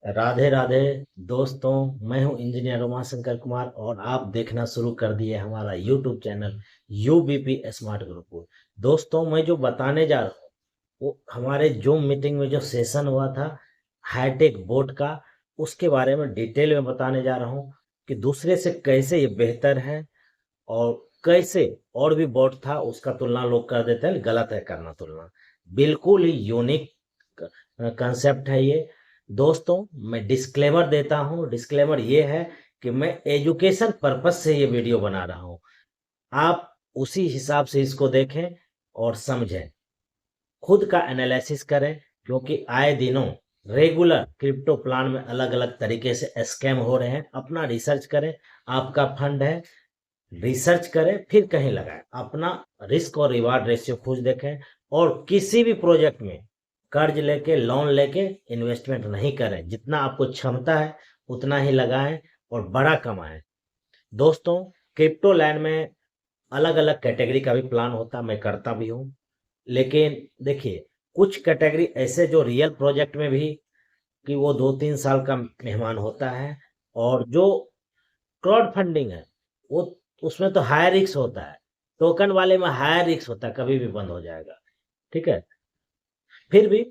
राधे राधे दोस्तों। मैं हूं इंजीनियर उमाशंकर कुमार और आप देखना शुरू कर दिए हमारा यूट्यूब चैनल यूबीपी स्मार्ट ग्रुप। दोस्तों, मैं जो बताने जा रहा हूँ वो हमारे जूम मीटिंग में जो सेशन हुआ था हाईटेक बोर्ड का, उसके बारे में डिटेल में बताने जा रहा हूँ कि दूसरे से कैसे ये बेहतर है और कैसे और भी बोर्ड था उसका तुलना लोग कर देते हैं, गलत है करना तुलना। बिल्कुल ही यूनिक कंसेप्ट है ये। दोस्तों, मैं डिस्क्लेमर देता हूँ। डिस्क्लेमर ये है कि मैं एजुकेशन पर्पस से ये वीडियो बना रहा हूँ। आप उसी हिसाब से इसको देखें और समझें, खुद का एनालिसिस करें, क्योंकि आए दिनों रेगुलर क्रिप्टो प्लान में अलग अलग तरीके से स्कैम हो रहे हैं। अपना रिसर्च करें। आपका फंड है, रिसर्च करें फिर कहीं लगाएं। अपना रिस्क और रिवार्ड रेशियो खुद देखें और किसी भी प्रोजेक्ट में कर्ज लेके लोन लेके इन्वेस्टमेंट नहीं करें। जितना आपको क्षमता है उतना ही लगाएं और बड़ा कमाएं। दोस्तों, क्रिप्टो लैंड में अलग अलग कैटेगरी का भी प्लान होता, मैं करता भी हूँ। लेकिन देखिए, कुछ कैटेगरी ऐसे जो रियल प्रोजेक्ट में भी कि वो 2-3 साल का मेहमान होता है, और जो क्राउड फंडिंग है वो उसमें तो हाई रिस्क होता है। टोकन वाले में हाई रिस्क होता है, कभी भी बंद हो जाएगा। ठीक है। फिर भी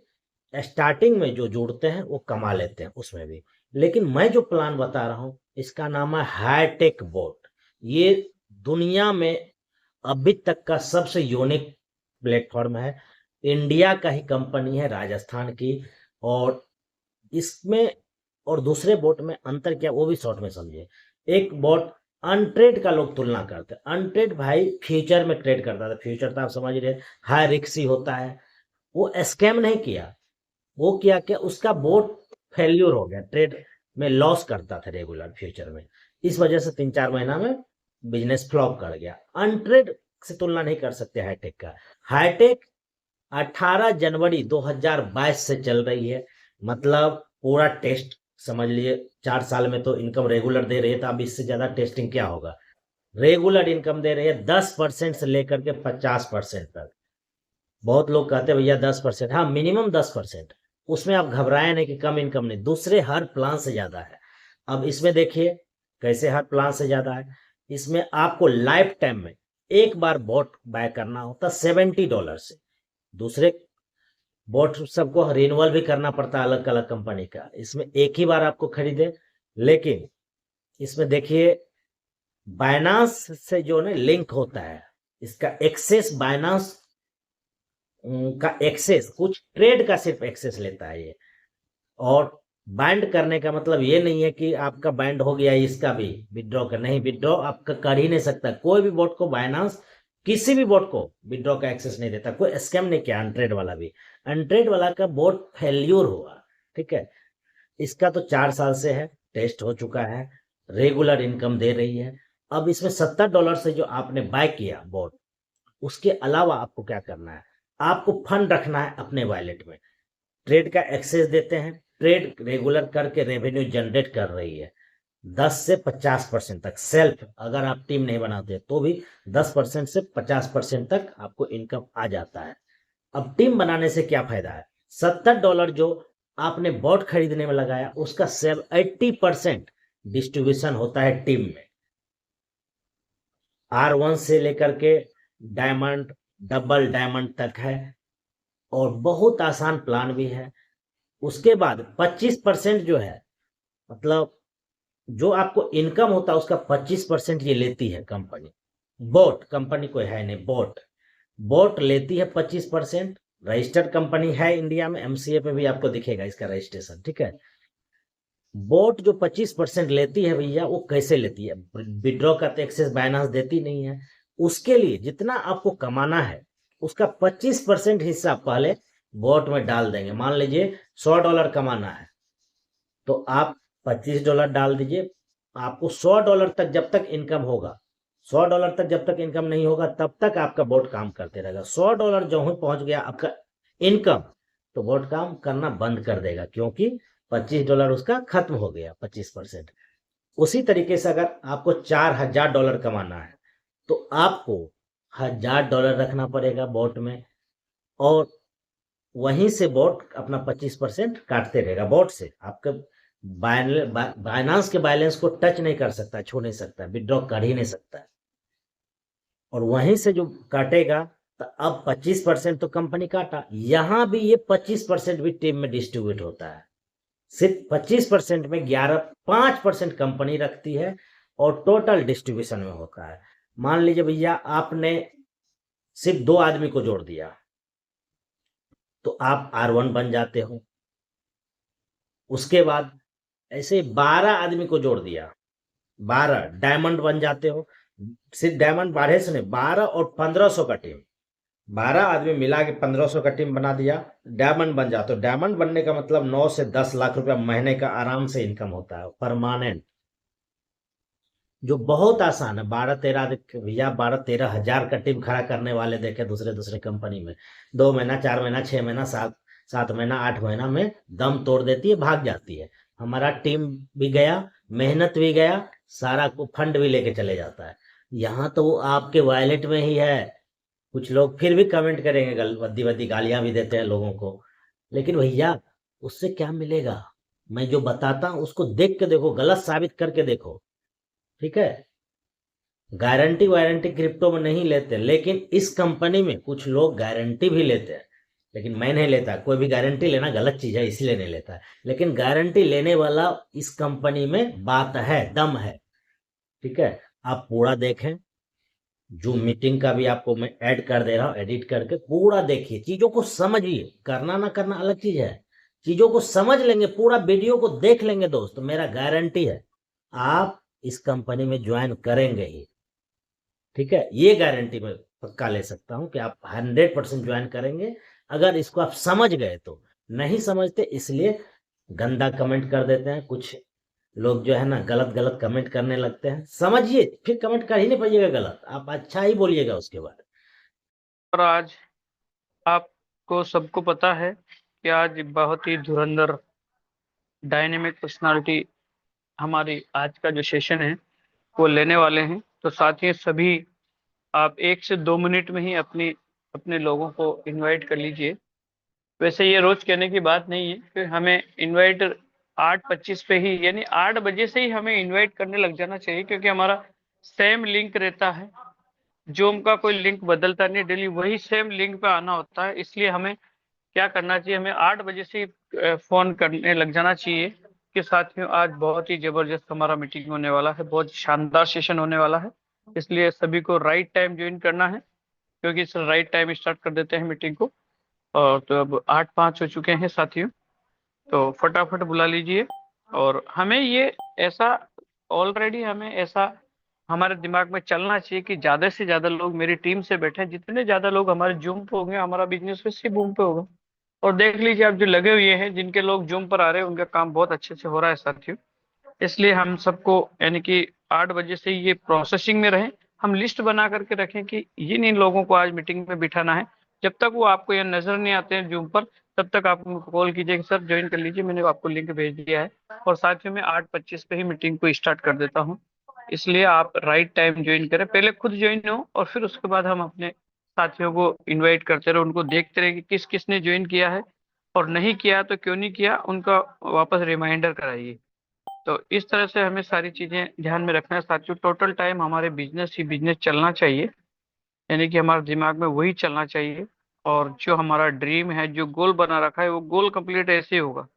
स्टार्टिंग में जो जोड़ते हैं वो कमा लेते हैं उसमें भी। लेकिन मैं जो प्लान बता रहा हूँ इसका नाम है हाईटेक बोट। ये दुनिया में अभी तक का सबसे यूनिक प्लेटफॉर्म है। इंडिया का ही कंपनी है, राजस्थान की। और इसमें और दूसरे बोट में अंतर क्या, वो भी शॉर्ट में समझे। एक बोट अनट्रेड का लोग तुलना करते हैं। अनट्रेड भाई फ्यूचर में ट्रेड करता था। फ्यूचर तो आप समझ रहे हैं, हाई रिस्क ही होता है। वो स्कैम नहीं किया। वो किया कि उसका बोट फेल्यूर हो गया, ट्रेड में लॉस करता था रेगुलर फ्यूचर में। इस वजह से 3-4 महीना में बिजनेस फ्लॉप कर गया। अनट्रेड से तुलना नहीं कर सकते हाईटेक का। हाईटेक 18 जनवरी 2022 से चल रही है। मतलब पूरा टेस्ट समझ लिए। 4 साल में तो इनकम रेगुलर दे रही है, तो अब इससे ज्यादा टेस्टिंग क्या होगा। रेगुलर इनकम दे रही है 10% से लेकर के 50% तक। बहुत लोग कहते हैं भैया 10%, हाँ मिनिमम 10%। उसमें आप घबराए नहीं कि कम इनकम नहीं, दूसरे हर प्लान से ज्यादा है। अब इसमें देखिए कैसे हर प्लान से ज्यादा है। इसमें आपको लाइफ टाइम में एक बार बॉट बाय करना होता $70 से। दूसरे बॉट सबको रिन्यूअल भी करना पड़ता है अलग अलग कंपनी का, इसमें एक ही बार आपको खरीदे। लेकिन इसमें देखिए बायनांस से जो ना लिंक होता है, इसका एक्सेस बायनांस का एक्सेस कुछ ट्रेड का सिर्फ एक्सेस लेता है ये। और बाइंड करने का मतलब ये नहीं है कि आपका बाइंड हो गया इसका भी विड्रॉ कर, नहीं, विड्रॉ आपका कर ही नहीं सकता। कोई भी बॉट को बाइनांस किसी भी बॉट को विड्रॉ का एक्सेस नहीं देता। कोई स्कैम नहीं किया अनट्रेड वाला भी। अनट्रेड वाला का बॉट फेल्यूर हुआ। ठीक है। इसका तो 4 साल से है, टेस्ट हो चुका है, रेगुलर इनकम दे रही है। अब इसमें $70 से जो आपने बाय किया बॉट, उसके अलावा आपको क्या करना है, आपको फंड रखना है अपने वॉलेट में। ट्रेड का एक्सेस देते हैं, ट्रेड रेगुलर करके रेवेन्यू जनरेट कर रही है। 10 से 50% तक सेल्फ, अगर आप टीम नहीं बनाते तो भी 10% से 50% तक आपको इनकम आ जाता है। अब टीम बनाने से क्या फायदा है, $70 जो आपने बॉट खरीदने में लगाया उसका 80% डिस्ट्रीब्यूशन होता है टीम में। R1 से लेकर के डायमंड, डबल डायमंड तक है। और बहुत आसान प्लान भी है। उसके बाद 25% जो है, मतलब जो आपको इनकम होता है उसका 25% ये लेती है कंपनी। बोट कंपनी कोई है नहीं, बोट बोट लेती है 25%। रजिस्टर्ड कंपनी है इंडिया में, एमसीए पे भी आपको दिखेगा इसका रजिस्ट्रेशन। ठीक है। बोट जो 25% लेती है भैया, वो कैसे लेती है, विड्रॉ का तो एक्सेस बाइनांस देती नहीं है। उसके लिए जितना आपको कमाना है उसका 25% हिस्सा पहले बोट में डाल देंगे। मान लीजिए $100 कमाना है, तो आप $25 डाल दीजिए। आपको $100 तक जब तक इनकम होगा, $100 तक जब तक इनकम नहीं होगा तब तक आपका बोट काम करते रहेगा। $100 जो ही पहुंच गया आपका इनकम, तो बोट काम करना बंद कर देगा, क्योंकि $25 उसका खत्म हो गया, 25%। उसी तरीके से अगर आपको $4000 कमाना है, तो आपको $1000 रखना पड़ेगा बोट में। और वहीं से बॉट अपना 25% काटते रहेगा। बॉट से आपके बाइनांस के बैलेंस को टच नहीं कर सकता, छू नहीं सकता, विड्रॉ कर ही नहीं सकता है। और वहीं से जो काटेगा, तो अब 25% तो कंपनी काटा, यहां भी ये 25% भी टीम में डिस्ट्रीब्यूट होता है। सिर्फ 25% में 5% कंपनी रखती है और टोटल डिस्ट्रीब्यूशन में होता है। मान लीजिए भैया आपने सिर्फ 2 आदमी को जोड़ दिया, तो आप R1 बन जाते हो। उसके बाद ऐसे 12 आदमी को जोड़ दिया, 12 डायमंड बन जाते हो। सिर्फ डायमंड 12 से नहीं, 12 और 1500 का टीम, 12 आदमी मिला के 1500 का टीम बना दिया, डायमंड बन जाते हो। डायमंड बनने का मतलब 9 से 10 लाख रुपया महीने का आराम से इनकम होता है, परमानेंट, जो बहुत आसान है। 12-13 भैया 12-13 हजार का टीम खड़ा करने वाले देखे दूसरे दूसरे कंपनी में, 2 महीना, 4 महीना, 6 महीना, 7 महीना, 8 महीना में दम तोड़ देती है, भाग जाती है। हमारा टीम भी गया, मेहनत भी गया, सारा को फंड भी लेके चले जाता है। यहाँ तो वो आपके वॉलेट में ही है। कुछ लोग फिर भी कमेंट करेंगे, वद्दी वद्दी गालियां भी देते हैं लोगों को, लेकिन भैया उससे क्या मिलेगा? मैं जो बताता हूँ उसको देख के देखो, गलत साबित करके देखो, ठीक है? गारंटी वारंटी क्रिप्टो में नहीं लेते, लेकिन इस कंपनी में कुछ लोग गारंटी भी लेते हैं, लेकिन मैं नहीं लेता। कोई भी गारंटी लेना गलत चीज है, इसलिए नहीं लेता। लेकिन गारंटी लेने वाला इस कंपनी में बात है, दम है, ठीक है? आप पूरा देखें, जूम मीटिंग का भी आपको मैं ऐड कर दे रहा हूँ, एडिट करके पूरा देखिए, चीजों को समझिए। करना ना करना अलग चीज है, चीजों को समझ लेंगे, पूरा वीडियो को देख लेंगे दोस्त, तो मेरा गारंटी है आप इस कंपनी में ज्वाइन करेंगे ही, ठीक है? ये गारंटी मैं पक्का ले सकता हूँ कि आप 100% ज्वाइन करेंगे, अगर इसको आप समझ गए तो। नहीं समझते इसलिए गंदा कमेंट कर देते हैं कुछ लोग, जो है ना, गलत गलत कमेंट करने लगते हैं। समझिए, फिर कमेंट कर ही नहीं पाइएगा गलत, आप अच्छा ही बोलिएगा उसके बाद। और आज आपको सबको पता है कि आज बहुत ही धुरंधर डायनेमिक पर्सनालिटी हमारी आज का जो सेशन है वो लेने वाले हैं। तो साथियों सभी आप 1 से 2 मिनट में ही अपनी अपने लोगों को इनवाइट कर लीजिए। वैसे ये रोज कहने की बात नहीं है कि हमें इनवाइट 8:25 पे ही, यानी 8 बजे से ही हमें इनवाइट करने लग जाना चाहिए, क्योंकि हमारा सेम लिंक रहता है। जूम का कोई लिंक बदलता नहीं, डेली वही सेम लिंक पे आना होता है। इसलिए हमें क्या करना चाहिए, हमें 8 बजे से ही फोन करने लग जाना चाहिए कि साथियों आज बहुत ही जबरदस्त हमारा मीटिंग होने वाला है, बहुत शानदार सेशन होने वाला है। इसलिए सभी को राइट टाइम ज्वाइन करना है, क्योंकि इस राइट टाइम स्टार्ट कर देते हैं मीटिंग को। और तो अब 8:05 हो चुके हैं साथियों, तो फटाफट बुला लीजिए। और हमें ये ऐसा ऑलरेडी हमें ऐसा हमारे दिमाग में चलना चाहिए कि ज्यादा से ज्यादा लोग मेरी टीम से बैठे, जितने ज्यादा लोग हमारे जूम पे होंगे हमारा बिजनेस वैसे बूम पे होगा। और देख लीजिए आप जो लगे हुए हैं, जिनके लोग जूम पर आ रहे हैं उनका काम बहुत अच्छे से हो रहा है साथियों। इसलिए हम सबको, यानी कि 8 बजे से ये प्रोसेसिंग में रहे। हम लिस्ट बना करके रखें कि इन लोगों को आज मीटिंग में बिठाना है। जब तक वो आपको ये नजर नहीं आते हैं जूम पर, तब तक आप उनको कॉल कीजिए कि सर ज्वाइन कर लीजिए, मैंने आपको लिंक भेज दिया है। और साथ ही में 8:25 पे ही मीटिंग को स्टार्ट कर देता हूँ। इसलिए आप राइट टाइम ज्वाइन करें, पहले खुद ज्वाइन हो और फिर उसके बाद हम अपने साथियों को इनवाइट करते रहे, उनको देखते रहे कि किस किस ने ज्वाइन किया है, और नहीं किया तो क्यों नहीं किया, उनका वापस रिमाइंडर कराइए। तो इस तरह से हमें सारी चीजें ध्यान में रखना है साथियों। टोटल टाइम हमारे बिजनेस ही बिजनेस चलना चाहिए, यानी कि हमारे दिमाग में वही चलना चाहिए। और जो हमारा ड्रीम है, जो गोल बना रखा है, वो गोल कंप्लीट ऐसे ही होगा।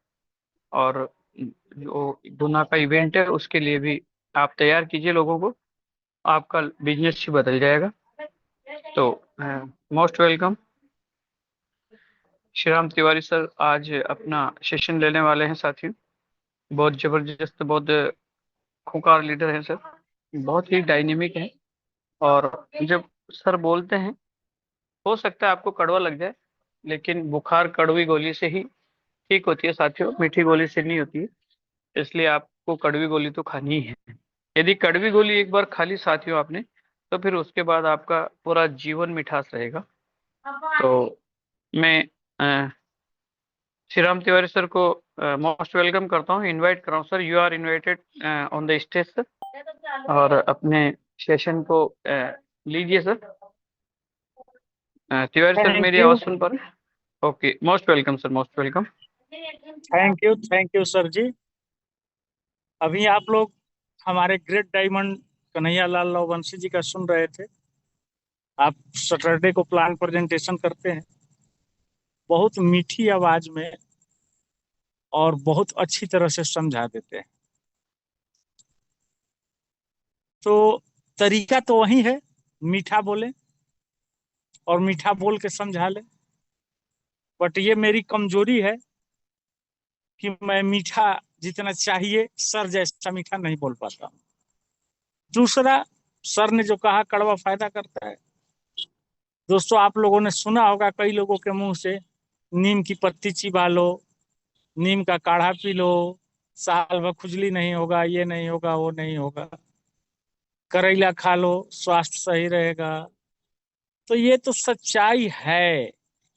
और जो गुना का इवेंट है उसके लिए भी आप तैयार कीजिए लोगों को, आपका बिजनेस ही बदल जाएगा। तो most welcome Shriram Tiwari sir आज अपना सेशन लेने वाले हैं साथियों। बहुत जबरदस्त, बहुत खूंखार लीडर है सर, बहुत ही डायनेमिक है। और जब सर बोलते हैं, हो सकता है आपको कड़वा लग जाए, लेकिन बुखार कड़वी गोली से ही ठीक होती है साथियों, मीठी गोली से नहीं होती है। इसलिए आपको कड़वी गोली तो खानी ही है। यदि कड़वी गोली एक बार खा ली साथियों आपने, तो फिर उसके बाद आपका पूरा जीवन मिठास रहेगा। तो मैं अ, श्री राम तिवारी सर को मोस्ट वेलकम करता हूँ, इनवाइट कर रहा हूँ sir, you are invited on the stage sir. और अपने सेशन को लीजिए सर। तिवारी सर थैंक मेरी यू। आवाज सुन पा रहे हैं? Okay, most welcome sir, most welcome. Thank you sir ji. अभी आप लोग हमारे ग्रेट डायमंड कन्हैया लाल वंशी जी का सुन रहे थे। आप सैटरडे को प्लान प्रेजेंटेशन करते हैं, बहुत मीठी आवाज में और बहुत अच्छी तरह से समझा देते हैं। तो तरीका तो वही है, मीठा बोले और मीठा बोल के समझा ले। बट ये मेरी कमजोरी है कि मैं मीठा जितना चाहिए सर जैसा मीठा नहीं बोल पाता। दूसरा, सर ने जो कहा कड़वा फायदा करता है। दोस्तों, आप लोगों ने सुना होगा कई लोगों के मुंह से, नीम की पत्ती चिबा लो, नीम का काढ़ा पी लो, साल भर खुजली नहीं होगा, ये नहीं होगा, वो नहीं होगा, करेला खा लो, स्वास्थ्य सही रहेगा। तो ये तो सच्चाई है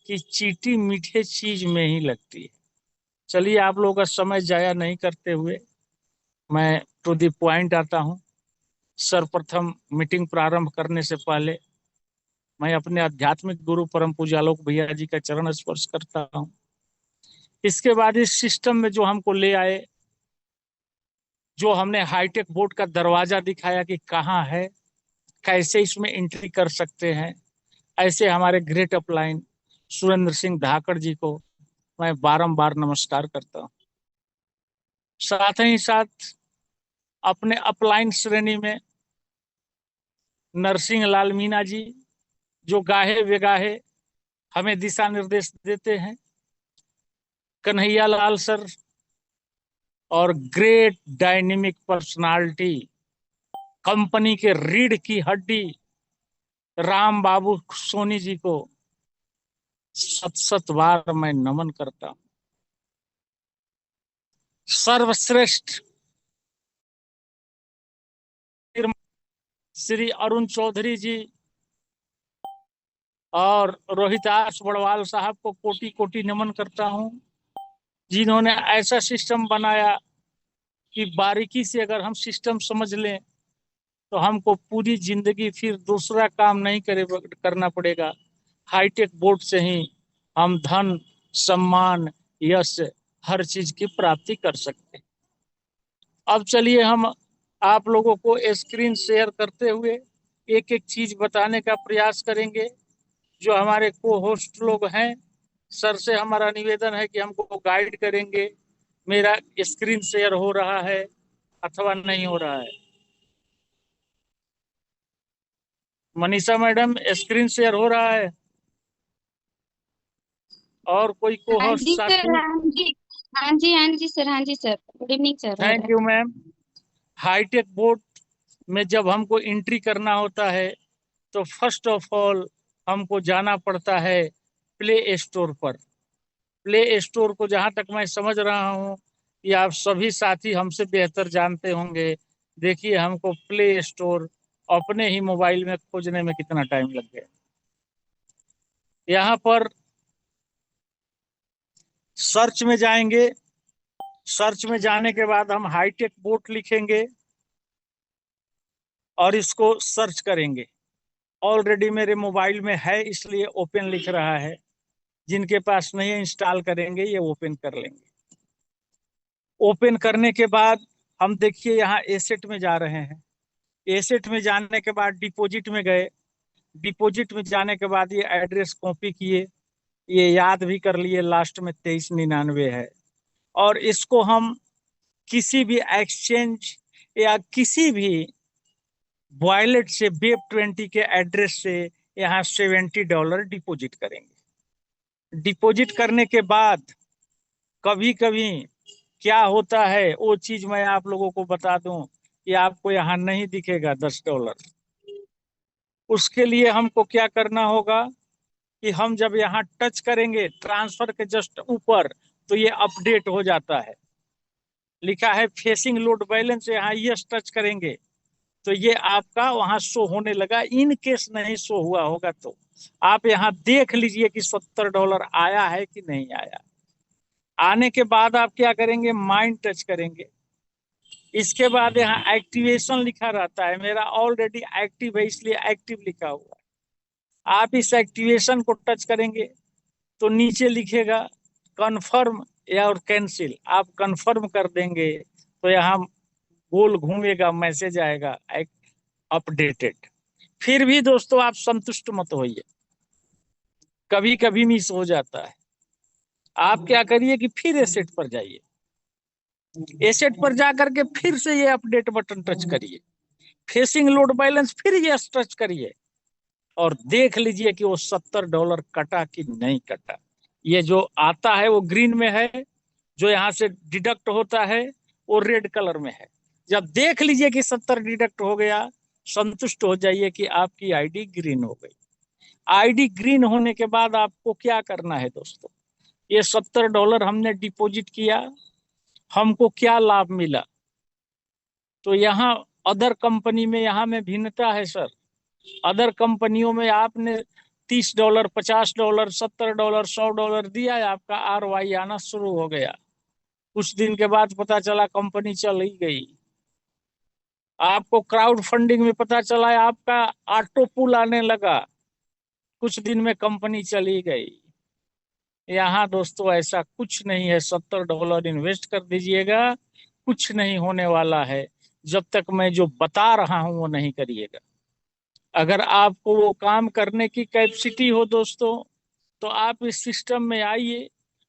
कि चींटी मीठे चीज में ही लगती है। चलिए, आप लोगों का समय जाया नहीं करते हुए मैं टू द पॉइंट आता हूँ। सर्वप्रथम मीटिंग प्रारंभ करने से पहले मैं अपने आध्यात्मिक गुरु परम पूज्य आलोक भैया जी का चरण स्पर्श करता हूँ। इसके बाद इस सिस्टम में जो हमको ले आए, जो हमने हाईटेक बोर्ड का दरवाजा दिखाया कि कहाँ है, कैसे इसमें एंट्री कर सकते हैं, ऐसे हमारे ग्रेट अपलाइन सुरेंद्र सिंह धाकड़ जी को मैं बारंबार नमस्कार करता हूँ। साथ ही साथ अपने अपलाइन श्रेणी में नरसिंह लाल मीना जी, जो गाहे बेगाहे हमें दिशा निर्देश देते हैं, कन्हैया लाल सर, और ग्रेट डायनेमिक पर्सनालिटी, कंपनी के रीढ़ की हड्डी राम बाबू सोनी जी को सत सत बार मैं नमन करता हूं। सर्वश्रेष्ठ श्री अरुण चौधरी जी और रोहितास बड़वाल साहब को कोटि कोटि नमन करता हूं, जिन्होंने ऐसा सिस्टम बनाया कि बारीकी से अगर हम सिस्टम समझ लें तो हमको पूरी जिंदगी फिर दूसरा काम नहीं करना पड़ेगा। हाईटेक बोर्ड से ही हम धन, सम्मान, यश, हर चीज की प्राप्ति कर सकते हैं। अब चलिए, हम आप लोगों को स्क्रीन शेयर करते हुए एक एक चीज बताने का प्रयास करेंगे। जो हमारे को होस्ट लोग हैं, सर से हमारा निवेदन है कि हमको गाइड करेंगे। मेरा स्क्रीन शेयर हो रहा है अथवा नहीं हो रहा है? मनीषा मैडम, स्क्रीन शेयर हो रहा है? और कोई को हाँ होस्ट जी सर, साथी? हाँ जी, हाँ जी, हाँ जी सर, हाँ जी सर, गुड इवनिंग सर, हो रहा थैंक है। You ma'am. हाईटेक बोर्ड में जब हमको एंट्री करना होता है तो फर्स्ट ऑफ ऑल हमको जाना पड़ता है प्ले स्टोर पर। प्ले स्टोर को जहां तक मैं समझ रहा हूं कि आप सभी साथी हमसे बेहतर जानते होंगे। देखिए, हमको प्ले स्टोर अपने ही मोबाइल में खोजने में कितना टाइम लग गया। यहाँ पर सर्च में जाएंगे, सर्च में जाने के बाद हम हाईटेक बोर्ड लिखेंगे और इसको सर्च करेंगे। ऑलरेडी मेरे मोबाइल में है इसलिए ओपन लिख रहा है। जिनके पास नहीं है, इंस्टॉल करेंगे, ये ओपन कर लेंगे। ओपन करने के बाद हम देखिए यहाँ एसेट में जा रहे हैं। एसेट में जाने के बाद डिपॉजिट में गए। डिपॉजिट में जाने के बाद ये एड्रेस कॉपी किए, ये याद भी कर लिए, लास्ट में 2399 है। और इसको हम किसी भी एक्सचेंज या किसी भी वॉलेट से वेब20 के एड्रेस से यहाँ $70 डिपॉजिट करेंगे। डिपॉजिट करने के बाद कभी कभी क्या होता है वो चीज मैं आप लोगों को बता दूं कि आपको यहाँ नहीं दिखेगा $10। उसके लिए हमको क्या करना होगा कि हम जब यहाँ टच करेंगे ट्रांसफर के जस्ट ऊपर, तो ये अपडेट हो जाता है। लिखा है फेसिंग लोड बैलेंस, यहाँ यस टच करेंगे तो ये आपका वहां शो होने लगा। इन केस नहीं शो हुआ होगा तो आप यहाँ देख लीजिए कि $70 आया है कि नहीं आया। आने के बाद आप क्या करेंगे, माइंड टच करेंगे। इसके बाद यहाँ एक्टिवेशन लिखा रहता है, मेरा ऑलरेडी एक्टिव है इसलिए एक्टिव लिखा हुआ है। आप इस एक्टिवेशन को टच करेंगे तो नीचे लिखेगा कन्फर्म या और कैंसिल। आप कन्फर्म कर देंगे तो यहाँ गोल घूमेगा, मैसेज आएगा अपडेटेड। फिर भी दोस्तों आप संतुष्ट मत होइए, कभी कभी मिस हो जाता है। आप क्या करिए कि फिर एसेट पर जाइए, एसेट पर जाकर के फिर से ये अपडेट बटन टच करिए, फेसिंग लोड बैलेंस फिर ये टच करिए और देख लीजिए कि वो $70 कटा कि नहीं कटा। ये जो आता है वो ग्रीन में है, जो यहाँ से डिडक्ट होता है वो रेड कलर में है। जब देख लीजिए कि 70 डिडक्ट हो गया, संतुष्ट हो जाइए कि आपकी आईडी ग्रीन हो गई। आईडी ग्रीन होने के बाद आपको क्या करना है दोस्तों, ये $70 हमने डिपॉजिट किया, हमको क्या लाभ मिला। तो यहाँ अदर कंपनी में यहाँ में भिन्नता है सर। अदर कंपनियों में आपने $30, $50, $70, $100 दिया है, आपका ROI आना शुरू हो गया। कुछ दिन के बाद पता चला कंपनी चल ही गई। आपको क्राउड फंडिंग में पता चला है आपका ऑटो पुल आने लगा, कुछ दिन में कंपनी चली गई। यहाँ दोस्तों ऐसा कुछ नहीं है। $70 इन्वेस्ट कर दीजिएगा, कुछ नहीं होने वाला है जब तक मैं जो बता रहा हूं वो नहीं करिएगा। अगर आपको वो काम करने की कैपेसिटी हो दोस्तों, तो आप इस सिस्टम में आइए,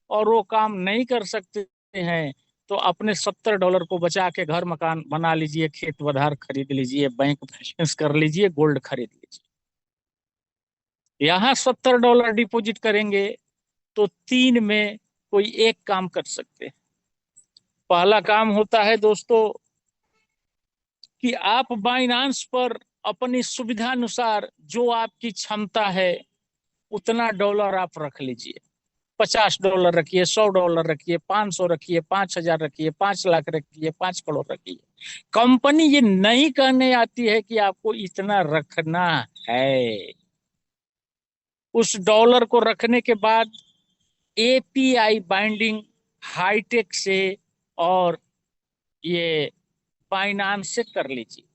और वो काम नहीं कर सकते हैं तो अपने $70 को बचा के घर मकान बना लीजिए, खेत बधार खरीद लीजिए, बैंक बैलेंस कर लीजिए, गोल्ड खरीद लीजिए। यहाँ $70 डिपॉजिट करेंगे तो 3 में कोई एक काम कर सकते हैं। पहला काम होता है दोस्तों कि आप बाइनांस पर अपनी सुविधा अनुसार जो आपकी क्षमता है उतना डॉलर आप रख लीजिए। $50 रखिए, $100 रखिए, 500 रखिए, 5,000 रखिए, 5 लाख रखिए, 5 करोड़ रखिए। कंपनी ये नहीं कहने आती है कि आपको इतना रखना है। उस डॉलर को रखने के बाद API बाइंडिंग हाईटेक से और ये बाइनांस से कर लीजिए।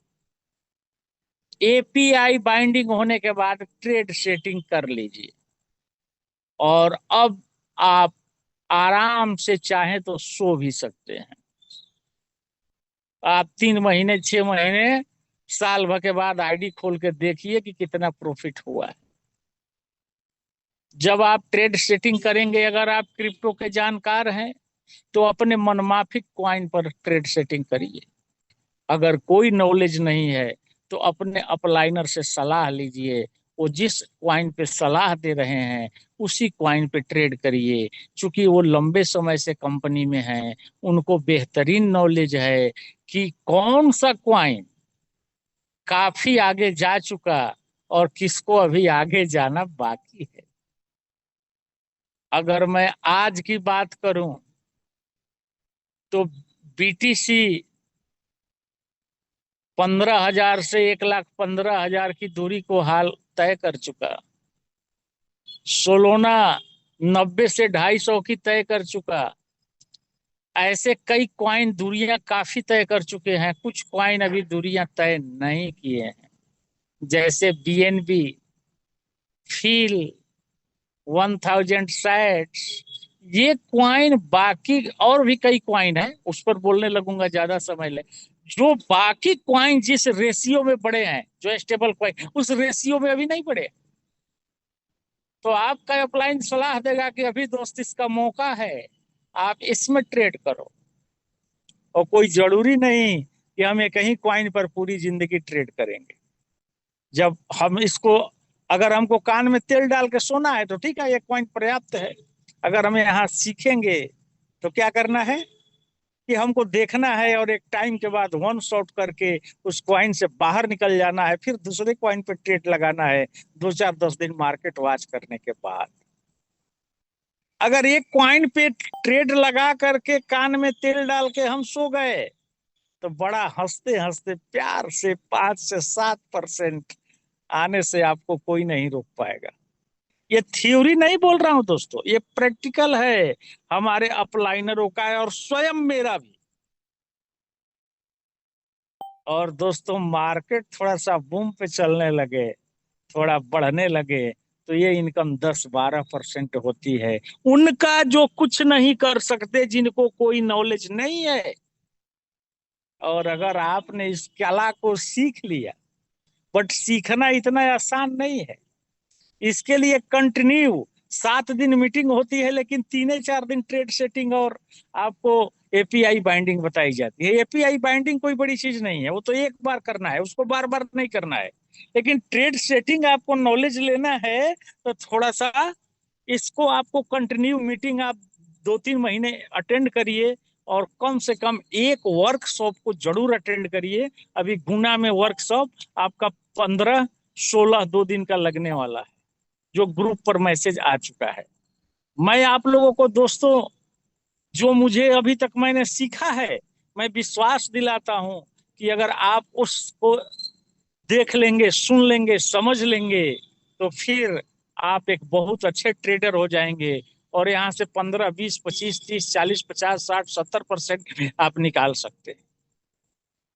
API बाइंडिंग होने के बाद ट्रेड सेटिंग कर लीजिए, और अब आप आराम से चाहें तो सो भी सकते हैं। आप 3 महीने, 6 महीने, साल भर के बाद आईडी खोल के देखिए कि कितना प्रॉफिट हुआ है। जब आप ट्रेड सेटिंग करेंगे, अगर आप क्रिप्टो के जानकार हैं तो अपने मनमाफिक क्वाइन पर ट्रेड सेटिंग करिए। अगर कोई नॉलेज नहीं है तो अपने अपलाइनर से सलाह लीजिए, वो जिस क्वाइन पे सलाह दे रहे हैं उसी क्वाइन पे ट्रेड करिए। चूंकि वो लंबे समय से कंपनी में हैं, उनको बेहतरीन नॉलेज है कि कौन सा क्वाइन काफी आगे जा चुका और किसको अभी आगे जाना बाकी है। अगर मैं आज की बात करूं तो BTC 15,000 से 1,15,000 की दूरी को हाल तय कर चुका। सोलोना 90 से 250 की तय कर चुका। ऐसे कई क्वाइन दूरियां काफी तय कर चुके हैं। कुछ क्वाइन अभी दूरियां तय नहीं किए हैं, जैसे BNB, फील, 1000 सैट्स। ये क्वाइन, बाकी और भी कई क्वाइन है, उस पर बोलने लगूंगा ज्यादा समय ले। जो बाकी क्वाइन जिस रेशियो में बढ़े हैं, जो स्टेबल क्वाइन उस रेशियो में अभी नहीं बढ़े, तो आपका अपलाइन सलाह देगा कि अभी दोस्त इसका मौका है, आप इसमें ट्रेड करो। और कोई जरूरी नहीं कि हम एक ही क्वाइन पर पूरी जिंदगी ट्रेड करेंगे। जब हम इसको, अगर हमको कान में तेल डाल के सोना है तो ठीक है, एक क्वाइन पर्याप्त है। अगर हमें यहाँ सीखेंगे तो क्या करना है कि हमको देखना है और एक टाइम के बाद वन शॉट करके उस क्वाइन से बाहर निकल जाना है, फिर दूसरे क्वाइन पे ट्रेड लगाना है 2-4-10 दिन मार्केट वॉच करने के बाद। अगर एक क्वाइन पे ट्रेड लगा करके कान में तेल डाल के हम सो गए तो बड़ा हंसते हंसते प्यार से 5 से 7% आने से आपको कोई नहीं रोक पाएगा। ये थ्योरी नहीं बोल रहा हूं दोस्तों, ये प्रैक्टिकल है हमारे अपलाइनरों का है और स्वयं मेरा भी। और दोस्तों मार्केट थोड़ा सा बूम पे चलने लगे, थोड़ा बढ़ने लगे तो ये इनकम 10-12% होती है। उनका जो कुछ नहीं कर सकते, जिनको कोई नॉलेज नहीं है, और अगर आपने इस कला को सीख लिया, बट सीखना इतना आसान नहीं है। इसके लिए कंटिन्यू 7 दिन मीटिंग होती है, लेकिन 3-4 दिन ट्रेड सेटिंग और आपको एपीआई बाइंडिंग बताई जाती है। एपीआई बाइंडिंग कोई बड़ी चीज नहीं है, वो तो एक बार करना है, उसको बार बार नहीं करना है। लेकिन ट्रेड सेटिंग आपको नॉलेज लेना है तो थोड़ा सा इसको आपको कंटिन्यू मीटिंग आप 2-3 महीने अटेंड करिए, और कम से कम एक वर्कशॉप को जरूर अटेंड करिए। अभी गुना में वर्कशॉप आपका 15-16 2 दिन का लगने वाला है, जो ग्रुप पर मैसेज आ चुका है। मैं आप लोगों को दोस्तों, जो मुझे अभी तक मैंने सीखा है, मैं विश्वास दिलाता हूं कि अगर आप उसको देख लेंगे, सुन लेंगे, समझ लेंगे, तो फिर आप एक बहुत अच्छे ट्रेडर हो जाएंगे, और यहाँ से 15, 20, 25, 30, 40, 50, 60, 70% आप निकाल सकते हैं।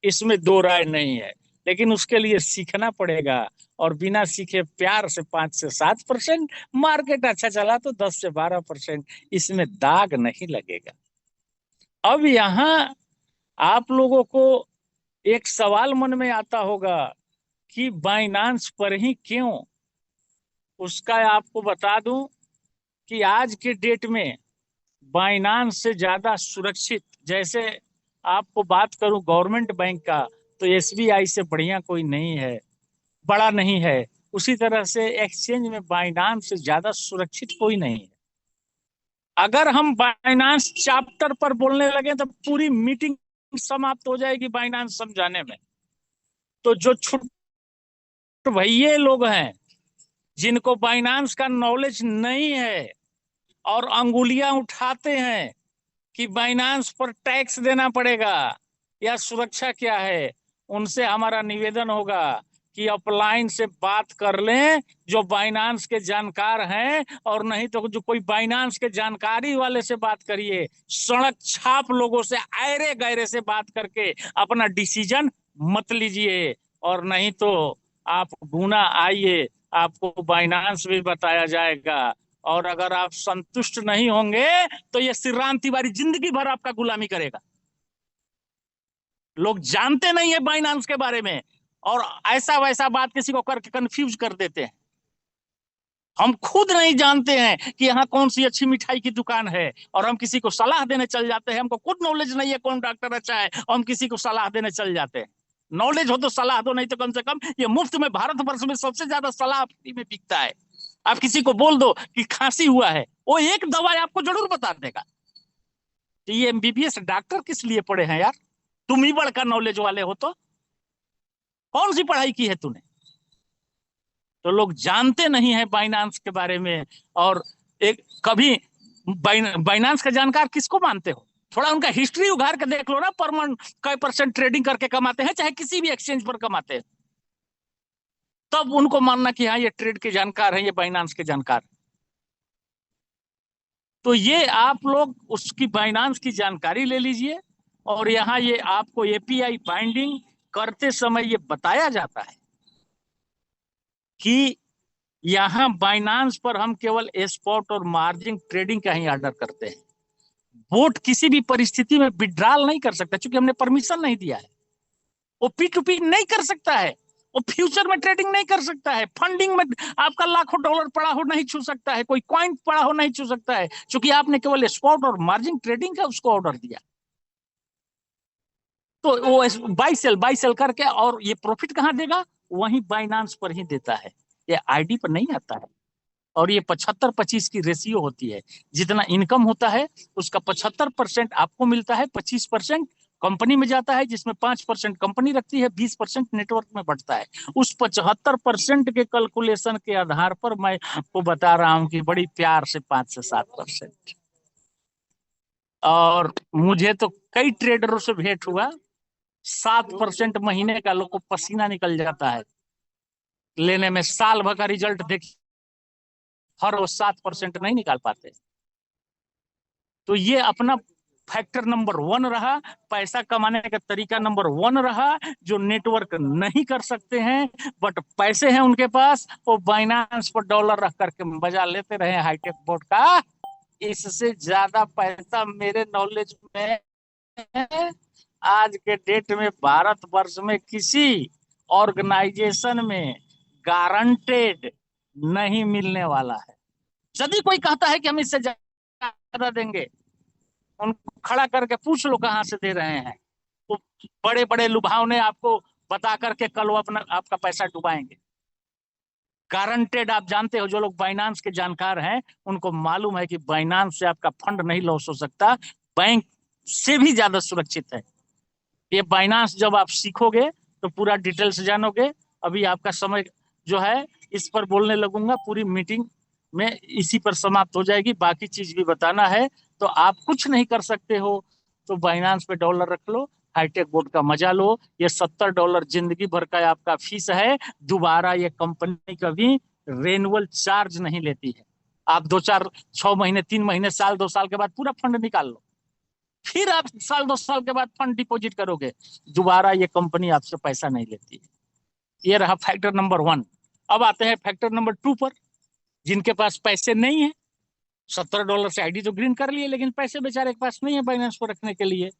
इसमें दो राय नहीं है, लेकिन उसके लिए सीखना पड़ेगा, और बिना सीखे प्यार से 5 से 7%, मार्केट अच्छा चला तो 10 से 12%, इसमें दाग नहीं लगेगा। अब यहाँ आप लोगों को एक सवाल मन में आता होगा कि बाइनांस पर ही क्यों। उसका आपको बता दूं कि आज के डेट में बाइनांस से ज्यादा सुरक्षित, जैसे आपको बात करूं गवर्नमेंट बैंक का, तो एसबीआई से बढ़िया कोई नहीं है, बड़ा नहीं है। उसी तरह से एक्सचेंज में बाइनांस से ज्यादा सुरक्षित कोई नहीं है। अगर हम बाइनांस चैप्टर पर बोलने लगे तो पूरी मीटिंग समाप्त हो जाएगी बाइनांस समझाने में। तो जो छोटे भैये लोग हैं, जिनको बाइनांस का नॉलेज नहीं है, और अंगुलियां उठाते हैं कि बाइनांस पर टैक्स देना पड़ेगा या सुरक्षा क्या है, उनसे हमारा निवेदन होगा कि अपलाइन से बात कर लें, जो बाइनांस के जानकार हैं, और नहीं तो जो कोई बाइनांस के जानकारी वाले से बात करिए। सड़क छाप लोगों से, आयरे गहरे से बात करके अपना डिसीजन मत लीजिए, और नहीं तो आप गुना आइए, आपको बाइनांस भी बताया जाएगा। और अगर आप संतुष्ट नहीं होंगे तो ये श्रीराम तिवारी जिंदगी भर आपका गुलामी करेगा। लोग जानते नहीं है बाइनांस के बारे में, और ऐसा वैसा बात किसी को करके कंफ्यूज कर देते हैं। हम खुद नहीं जानते हैं कि यहाँ कौन सी अच्छी मिठाई की दुकान है, और हम किसी को सलाह देने चल जाते हैं। हमको खुद नॉलेज नहीं है कौन डॉक्टर अच्छा है, और हम किसी को सलाह देने चल जाते हैं। नॉलेज हो तो सलाह दो, नहीं तो कम से कम ये मुफ्त में, भारतवर्ष में सबसे ज्यादा सलाह फ्री में बिकता है। आप किसी को बोल दो कि खांसी हुआ है, वो एक दवा आपको जरूर बता देगा। तो ये एमबीबीएस डॉक्टर किस लिए पढ़े हैं यार? तुम ही बड़का नॉलेज वाले हो तो कौन सी पढ़ाई की है तूने? तो लोग जानते नहीं है बाइनांस के बारे में। और एक कभी बाइनांस का जानकार किसको मानते हो? थोड़ा उनका हिस्ट्री उघार के देख लो ना, पर मंथ कई % ट्रेडिंग करके कमाते हैं, चाहे किसी भी एक्सचेंज पर कमाते हैं, तब उनको मानना कि हाँ ये ट्रेड के जानकार है, ये बाइनांस के जानकार। तो ये आप लोग उसकी बाइनांस की जानकारी ले लीजिए, और यहाँ ये आपको एपीआई बाइंडिंग करते समय ये बताया जाता है कि यहाँ बाइनांस पर हम केवल स्पॉट और मार्जिन ट्रेडिंग का ही ऑर्डर करते हैं। बोट किसी भी परिस्थिति में विड्रॉल नहीं कर सकता, क्योंकि हमने परमिशन नहीं दिया है। वो P2P नहीं कर सकता है, वो फ्यूचर में ट्रेडिंग नहीं कर सकता है, फंडिंग में आपका लाखों डॉलर पड़ा हो नहीं छू सकता है, कोई कॉइन पड़ा हो नहीं छू सकता है, क्योंकि आपने केवल स्पॉट और मार्जिन ट्रेडिंग का उसको ऑर्डर दिया। तो वो बाई सेल करके, और ये प्रॉफिट कहां देगा? वहीं बाइनांस पर ही देता है, ये आईडी पर नहीं आता है। और ये 75-25 की रेशियो होती है। जितना इनकम होता है उसका 75% आपको मिलता है, 25% कंपनी में जाता है, जिसमें 5% कंपनी रखती है, 20% नेटवर्क में बढ़ता है। उस 75% के कैलकुलेशन के आधार पर मैं आपको बता रहा हूं कि बड़ी प्यार से 5 से 7%। और मुझे तो कई ट्रेडरों से भेंट हुआ, 7% महीने का लोग को पसीना निकल जाता है लेने में। साल भर का रिजल्ट देखिए, हर वो 7% नहीं निकाल पाते। तो ये अपना फैक्टर नंबर 1 रहा, पैसा कमाने का तरीका नंबर 1 रहा। जो नेटवर्क नहीं कर सकते हैं बट पैसे हैं उनके पास, वो बाइनांस पर डॉलर रख करके मजा लेते रहे हाईटेक बोर्ड का। इससे ज्यादा पैसा मेरे नॉलेज में आज के डेट में भारतवर्ष में किसी ऑर्गेनाइजेशन में गारंटेड नहीं मिलने वाला है। यदि कोई कहता है कि हम इससे ज्यादा देंगे, उनको खड़ा करके पूछ लो कहां से दे रहे हैं। तो बड़े बड़े लुभावने आपको बता करके कल वो अपना आपका पैसा डुबाएंगे। गारंटेड आप जानते हो, जो लोग बाइनांस के जानकार हैं उनको मालूम है कि बाइनांस से आपका फंड नहीं लॉस हो सकता, बैंक से भी ज्यादा सुरक्षित है। ये बाइनांस जब आप सीखोगे तो पूरा डिटेल्स जानोगे। अभी आपका समय जो है इस पर बोलने लगूंगा, पूरी मीटिंग में इसी पर समाप्त हो जाएगी। बाकी चीज भी बताना है तो आप कुछ नहीं कर सकते हो तो बाइनांस पे डॉलर रख लो, हाईटेक बोर्ड का मजा लो। ये $70 जिंदगी भर का आपका फीस है। दोबारा ये कंपनी कभी रेनुअल चार्ज नहीं लेती है। आप 2-4-6 महीने 3 महीने साल 2 साल के बाद पूरा फंड निकाल लो, फिर आप साल 2 साल के बाद फंड डिपॉजिट करोगे, दोबारा ये कंपनी आपसे पैसा नहीं लेती है। ये रहा फैक्टर नंबर 1। अब आते हैं फैक्टर नंबर 2 पर। जिनके पास पैसे नहीं है, $70 से आईडी तो ग्रीन कर लिए, लेकिन पैसे बेचारे के पास नहीं है बाइनेंस पर रखने के लिए,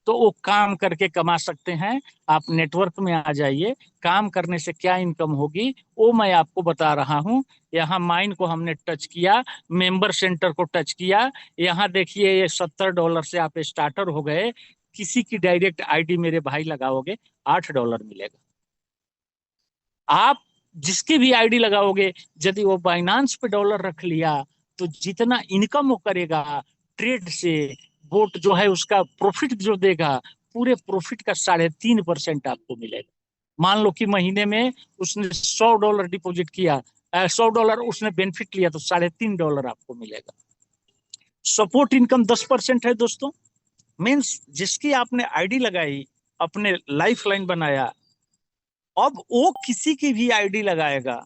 तो वो काम करके कमा सकते हैं। आप नेटवर्क में आ जाइए। काम करने से क्या इनकम होगी वो मैं आपको बता रहा हूं। यहाँ माइन को हमने टच किया, मेंबर सेंटर को टच किया। यहाँ देखिए ये $70 से आप स्टार्टर हो गए। किसी की डायरेक्ट आईडी मेरे भाई लगाओगे $8 मिलेगा। आप जिसकी भी आईडी लगाओगे, यदि वो बाइनांस पे डॉलर रख लिया तो जितना इनकम वो करेगा ट्रेड से, बोट जो है उसका प्रॉफिट जो देगा, पूरे प्रॉफिट का 3.5% आपको मिलेगा। मान लो कि महीने में उसने $100 डिपॉजिट किया, $100 उसने बेनिफिट लिया, तो $3.5 आपको मिलेगा। सपोर्ट इनकम 10% है दोस्तों। मीन्स जिसकी आपने आईडी लगाई, अपने लाइफ लाइन बनाया, अब वो किसी की भी आईडी लगाएगा,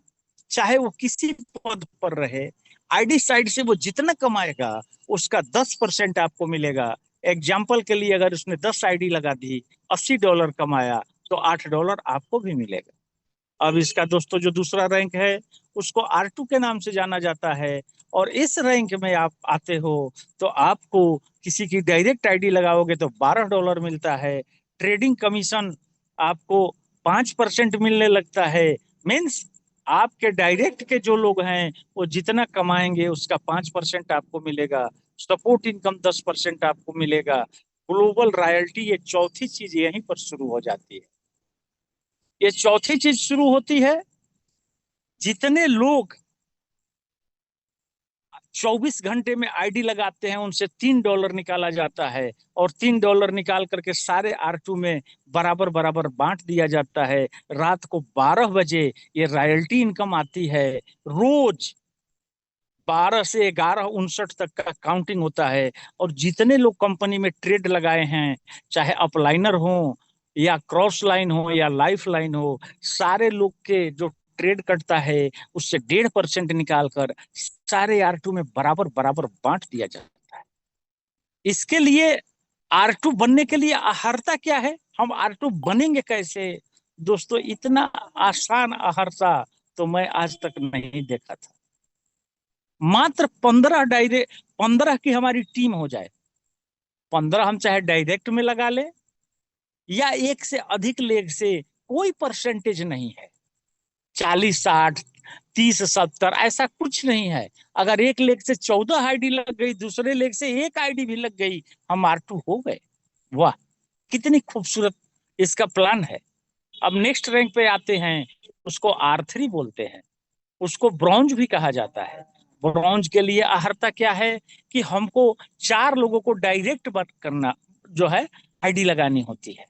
चाहे वो किसी पद पर रहे, आईडी साइड से वो जितना कमाएगा उसका 10% आपको मिलेगा। एग्जाम्पल के लिए अगर उसने 10 आईडी लगा दी, $80 कमाया, तो $8 आपको भी मिलेगा। अब इसका दोस्तों जो दूसरा रैंक है उसको R2 के नाम से जाना जाता है। और इस रैंक में आप आते हो तो आपको किसी की डायरेक्ट आईडी लगाओगे तो $12 मिलता है। ट्रेडिंग कमीशन आपको 5% मिलने लगता है। मीन्स आपके डायरेक्ट के जो लोग हैं वो जितना कमाएंगे उसका 5% आपको मिलेगा। सपोर्ट इनकम 10% आपको मिलेगा। ग्लोबल रॉयल्टी, ये चौथी चीज यहीं पर शुरू हो जाती है। ये चौथी चीज शुरू होती है, जितने लोग 24 घंटे में आईडी लगाते हैं उनसे $3 निकाला जाता है, और $3 निकाल करके सारे R2 में बराबर बराबर बांट दिया जाता है। रात को 12 बजे ये रॉयल्टी इनकम आती है। रोज 12 से 11:59 तक का काउंटिंग होता है। और जितने लोग कंपनी में ट्रेड लगाए हैं, चाहे अपलाइनर हो या क्रॉस लाइन हो या लाइफ लाइन हो, सारे लोग के जो ट्रेड कटता है उससे 1.5% निकाल कर सारे R2 में बराबर बराबर बांट दिया जाता है। इसके लिए R2 बनने के लिए अहर्ता क्या है, हम R2 बनेंगे कैसे दोस्तों, इतना आसान अहर्ता तो मैं आज तक नहीं देखा था। मात्र 15 की हमारी टीम हो जाए, 15 हम चाहे डायरेक्ट में लगा ले या एक से अधिक लेग से, कोई परसेंटेज नहीं है। 40-60, 30-70 ऐसा कुछ नहीं है। अगर एक लेग से 14 आईडी लग गई, दूसरे लेग से एक आईडी भी लग गई, हम R2 हो गए। वाह, कितनी खूबसूरत इसका प्लान है। अब नेक्स्ट रैंक पे आते हैं, उसको R3 बोलते हैं, उसको ब्रॉन्ज भी कहा जाता है। ब्रॉन्ज के लिए अहर्ता क्या है कि हमको 4 लोगों को डायरेक्ट बात करना जो है आईडी लगानी होती है।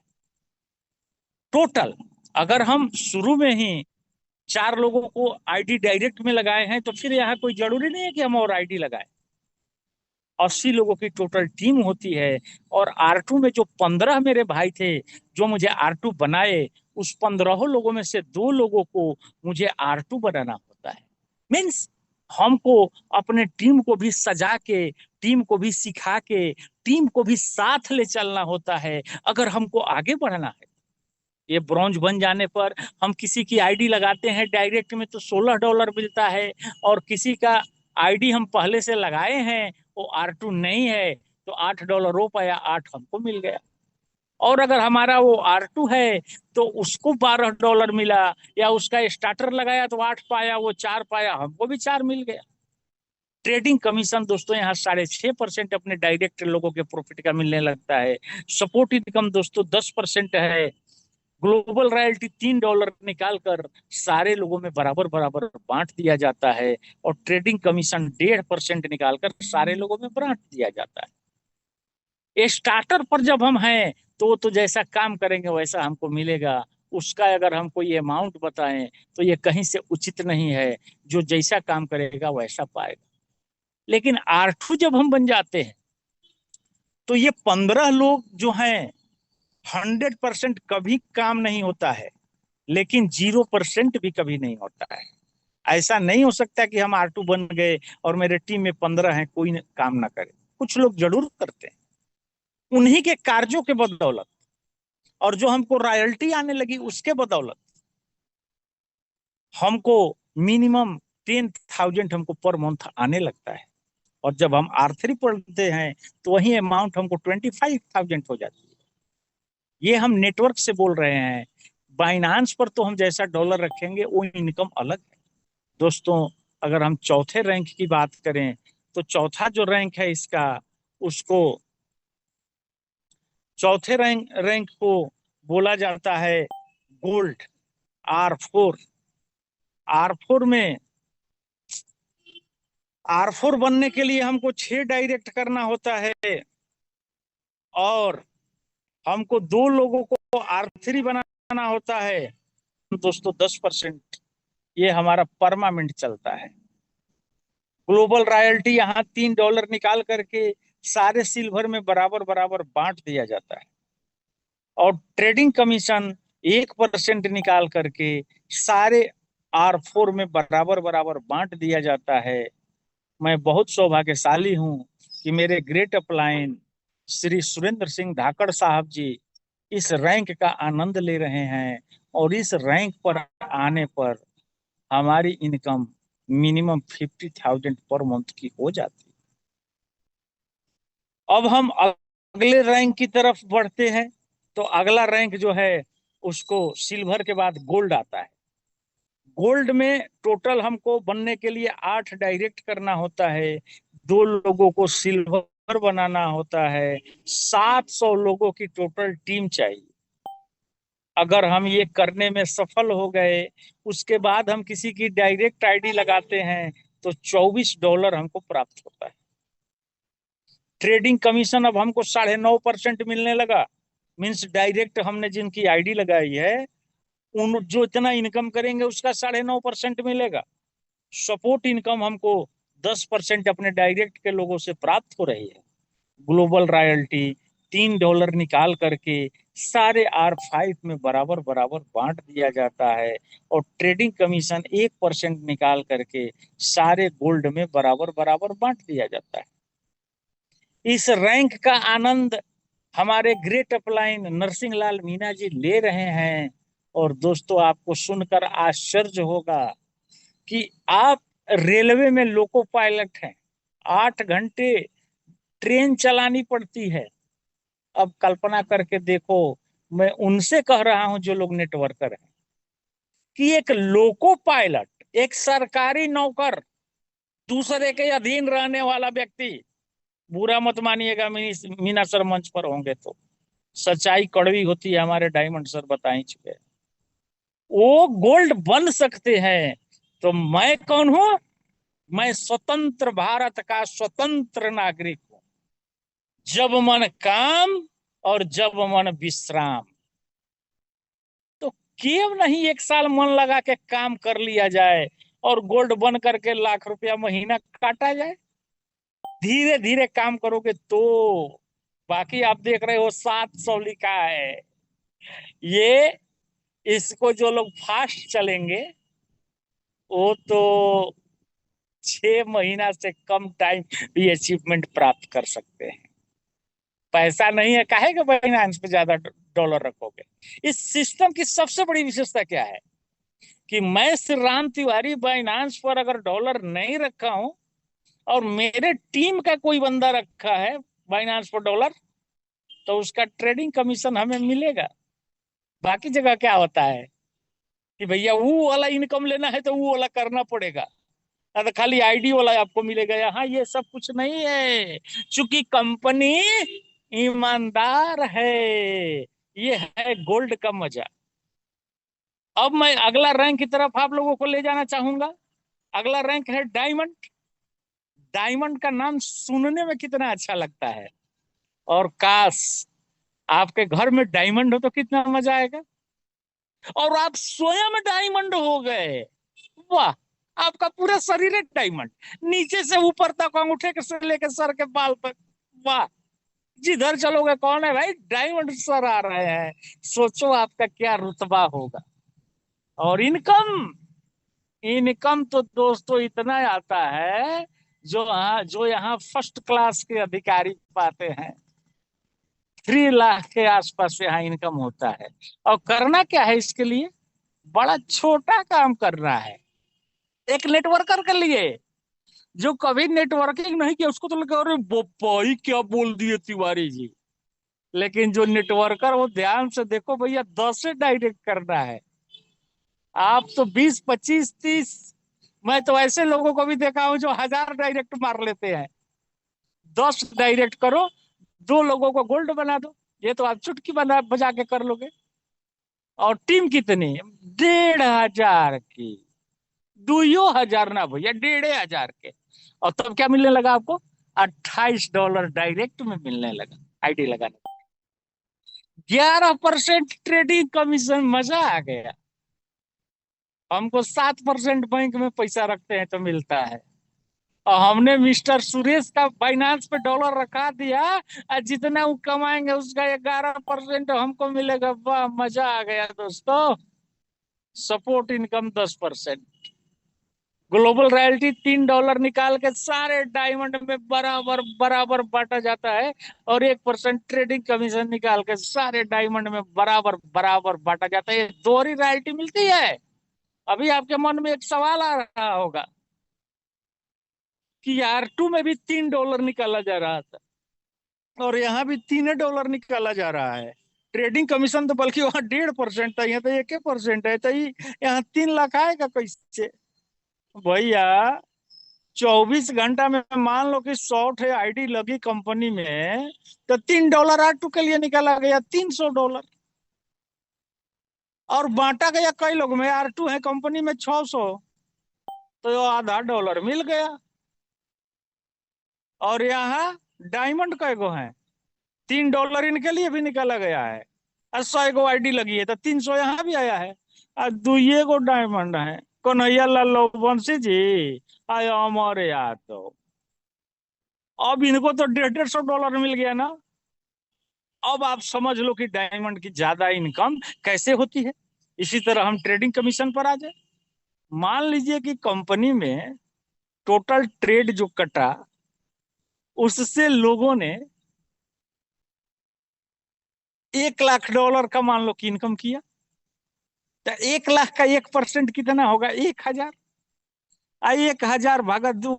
टोटल अगर हम शुरू में ही 4 लोगों को आईडी डायरेक्ट में लगाए हैं तो फिर यहाँ कोई जरूरी नहीं है कि हम और आईडी लगाएं। 80 लोगों की टोटल टीम होती है। और R2 में जो 15 मेरे भाई थे जो मुझे R2 बनाए, उस 15 लोगों में से 2 लोगों को मुझे R2 बनाना होता है। मीन्स हमको अपने टीम को भी सजा के, टीम को भी सिखा के, टीम को भी साथ ले चलना होता है अगर हमको आगे बढ़ना है। ये ब्रॉन्ज बन जाने पर हम किसी की आईडी लगाते हैं डायरेक्ट में तो $16 मिलता है, और किसी का आईडी हम पहले से लगाए हैं वो R2 नहीं है तो $8 वो पाया, 8 हमको मिल गया। और अगर हमारा वो R2 है तो उसको $12 मिला, या उसका स्टार्टर लगाया तो 8 पाया, वो 4 पाया, हमको भी 4 मिल गया। ट्रेडिंग कमीशन दोस्तों यहाँ 6.5% अपने डायरेक्ट लोगों के प्रॉफिट का मिलने लगता है। सपोर्ट इनकम दोस्तों 10% है। ग्लोबल रॉयल्टी $3 निकाल कर सारे लोगों में बराबर बराबर बांट दिया जाता है, और ट्रेडिंग कमीशन 1.5% निकाल कर सारे लोगों में बांट दिया जाता है। ये स्टार्टर पर जब हम हैं तो जैसा काम करेंगे वैसा हमको मिलेगा। उसका अगर हम कोई अमाउंट बताएं तो ये कहीं से उचित नहीं है, जो जैसा काम करेगा वैसा पाएगा। लेकिन R2 जब हम बन जाते हैं तो ये 15 लोग जो हैं 100% कभी काम नहीं होता है, लेकिन 0% भी कभी नहीं होता है। ऐसा नहीं हो सकता कि हम R2 बन गए और मेरे टीम में 15 हैं कोई काम ना करे। कुछ लोग जरूर करते हैं। उन्हीं के कार्यों के बदौलत और जो हमको रॉयल्टी आने लगी उसके बदौलत हमको मिनिमम 10,000 हमको पर मंथ आने लगता है। और जब हम R3 पढ़ते हैं तो वही अमाउंट हमको 25,000 हो जाती है। ये हम नेटवर्क से बोल रहे हैं। बाइनांस पर तो हम जैसा डॉलर रखेंगे वो इनकम अलग है दोस्तों। अगर हम चौथे रैंक की बात करें तो चौथा जो रैंक है इसका, उसको चौथे रैंक को बोला जाता है गोल्ड R4। R4 में R4 बनने के लिए हमको 6 डायरेक्ट करना होता है, और हमको 2 लोगों को R3 बनाना होता है दोस्तों। 10% ये हमारा परमानेंट चलता है। ग्लोबल रॉयल्टी यहाँ $3 निकाल करके सारे सिल्वर में बराबर बराबर बांट दिया जाता है, और ट्रेडिंग कमीशन 1% निकाल करके सारे R4 में बराबर बराबर बांट दिया जाता है। मैं बहुत सौभाग्यशाली हूं कि मेरे ग्रेट अपलाइन श्री सुरेंद्र सिंह धाकड़ साहब जी इस रैंक का आनंद ले रहे हैं, और इस रैंक पर आने पर हमारी इनकम मिनिमम 50,000 पर मंथ की हो जाती है। अब हम अगले रैंक की तरफ बढ़ते हैं तो अगला रैंक जो है उसको सिल्वर के बाद गोल्ड आता है। गोल्ड में टोटल हमको बनने के लिए 8 डायरेक्ट करना होता है, 2 लोगों को सिल्वर बनाना होता है, 700 लोगों की टोटल टीम चाहिए। अगर हम ये करने में सफल हो गए, उसके बाद हम किसी की डायरेक्ट आईडी लगाते हैं तो $24 हमको प्राप्त होता है। ट्रेडिंग कमीशन अब हमको 9.5% मिलने लगा। मीन्स डायरेक्ट हमने जिनकी आईडी लगाई है उन जो इतना इनकम करेंगे उसका 9.5% मिलेगा। सपोर्ट इनकम हमको 10% अपने डायरेक्ट के लोगों से प्राप्त हो रही है। ग्लोबल रॉयल्टी $3 निकाल करके सारे R5 में बराबर बराबर बांट दिया जाता है, और ट्रेडिंग कमीशन 1% निकाल करके सारे गोल्ड में बराबर बराबर बांट दिया जाता है। इस रैंक का आनंद हमारे ग्रेट अपलाइन नरसिंह लाल मीणा जी ले रहे हैं। और दोस्तों आपको सुनकर आश्चर्य होगा कि आप रेलवे में लोको पायलट हैं, 8 घंटे ट्रेन चलानी पड़ती है। अब कल्पना करके देखो, मैं उनसे कह रहा हूं जो लोग नेटवर्कर हैं, कि एक लोको पायलट, एक सरकारी नौकर, दूसरे के अधीन रहने वाला व्यक्ति, बुरा मत मानिएगा मीना सर मंच पर होंगे तो सच्चाई कड़वी होती है, हमारे डायमंड सर बता ही चुके हैं, वो गोल्ड बन सकते हैं। तो मैं कौन हूं? मैं स्वतंत्र भारत का स्वतंत्र नागरिक हूं। जब मन काम और जब मन विश्राम। तो क्यों नहीं 1 साल मन लगा के काम कर लिया जाए और गोल्ड बन करके लाख रुपया महीना काटा जाए। धीरे धीरे काम करोगे तो। बाकी आप देख रहे हो 700 लिखा है। ये इसको जो लोग फास्ट चलेंगे वो तो 6 महीना से कम टाइम भी अचीवमेंट प्राप्त कर सकते हैं। पैसा नहीं है, काहे के बाइनांस पे ज्यादा डॉलर रखोगे। इस सिस्टम की सबसे बड़ी विशेषता क्या है कि मैं श्री राम तिवारी बाइनांस पर अगर डॉलर नहीं रखा हूं और मेरे टीम का कोई बंदा रखा है बाइनांस पर डॉलर, तो उसका ट्रेडिंग कमीशन हमें मिलेगा। बाकी जगह क्या होता है कि भैया वो वाला इनकम लेना है तो वो वाला करना पड़ेगा, ना तो खाली आईडी वाला आपको मिलेगा। यहाँ ये सब कुछ नहीं है, चूंकि कंपनी ईमानदार है। ये है गोल्ड का मजा। अब मैं अगला रैंक की तरफ आप लोगों को ले जाना चाहूंगा। अगला रैंक है डायमंड। डायमंड का नाम सुनने में कितना अच्छा लगता है, और काश आपके घर में डायमंड हो तो कितना मजा आएगा। और आप स्वयं डायमंड हो गए, वाह। आपका पूरा शरीर है डायमंड, नीचे से ऊपर तक, अंगूठे के से लेकर सर के बाल तक, वाह। जिधर चलोगे कौन है भाई, डायमंड सर आ रहे हैं। सोचो आपका क्या रुतबा होगा। और इनकम, इनकम तो दोस्तों इतना आता है जो यहाँ फर्स्ट क्लास के अधिकारी पाते हैं। 3 लाख के आसपास यहाँ इनकम होता है। और करना क्या है इसके लिए, बड़ा छोटा काम करना है। एक नेटवर्कर के लिए जो कभी नेटवर्किंग नहीं किया उसको तो लगा अरे बोपाई क्या बोल दिए तिवारी जी। लेकिन जो नेटवर्कर वो ध्यान से देखो भैया, 10 से डायरेक्ट करना है। आप तो 20, 25, 30, मैं तो ऐसे लोगों को भी देखा हूं जो 1000 डायरेक्ट मार लेते हैं। 10 डायरेक्ट करो, 2 लोगों को गोल्ड बना दो, ये तो आप चुटकी बना बजा के कर लोगे। और टीम कितनी, 1500 की, 2000 ना भैया, 1500 के। और तब क्या मिलने लगा आपको, $28 डायरेक्ट में मिलने लगा आईडी लगाने। 11% ट्रेडिंग कमीशन, मजा आ गया। हमको 7% बैंक में पैसा रखते हैं तो मिलता है, और हमने मिस्टर सुरेश का बाइनांस पे डॉलर रखा दिया, और जितना वो कमाएंगे उसका 11% हमको मिलेगा। वाह, मजा आ गया दोस्तों। Support income 10%। ग्लोबल रॉयल्टी $3 निकाल के सारे डायमंड में बराबर बराबर बांटा जाता है, और 1% ट्रेडिंग कमीशन निकाल के सारे डायमंड में बराबर बराबर बांटा जाता है। ये दोहरी रॉयल्टी मिलती है। अभी आपके मन में एक सवाल आ रहा होगा कि R2 में भी $3 निकाला जा रहा था और यहाँ भी $3 निकाला जा रहा है। ट्रेडिंग कमीशन तो बल्कि वहां 1.5% था, यहाँ तो 1% है, तो यहाँ 3 लाख आएगा कैसे भैया। 24 घंटा में मान लो कि 100 है आईडी लगी कंपनी में, तो $3 R2 के लिए निकाला गया, $300। और बांटा गया कई लोग में, R2 है कंपनी में 600, तो आधा डॉलर मिल गया। और यहाँ डायमंड कै गो है, $3 इनके लिए भी निकाला गया है, और 100 गो आईडी लगी है तो 300 यहाँ भी आया है। और 2 गो डायमंड है, कन्हैया लाल वंशी जी आया हमारे यहाँ। तो अब इनको तो $150 मिल गया ना। अब आप समझ लो कि डायमंड की ज्यादा इनकम कैसे होती है। इसी तरह हम ट्रेडिंग कमीशन पर आ जाए। मान लीजिए कि कंपनी में टोटल ट्रेड जो कटा, उससे लोगों ने $1 लाख का मान लो कि इनकम किया, तो 1 लाख का 1% कितना होगा, 1000। 1000 भागा 2,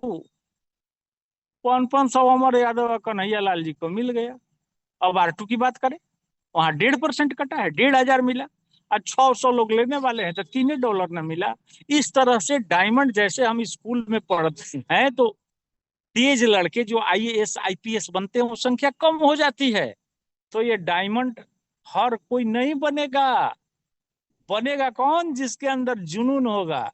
500 अमर यादव कन्हैया लाल जी को मिल गया। अब R2 की बात करें, वहां 1.5% कटा है, 1500 मिला, और 600 लोग लेने वाले हैं तो $3 ना मिला। इस तरह से डायमंड, जैसे हम स्कूल में पढ़ते हैं तो तेज लड़के जो IAS IPS बनते हैं वो संख्या कम हो जाती है। तो ये डायमंड हर कोई नहीं बनेगा। बनेगा कौन, जिसके अंदर जुनून होगा,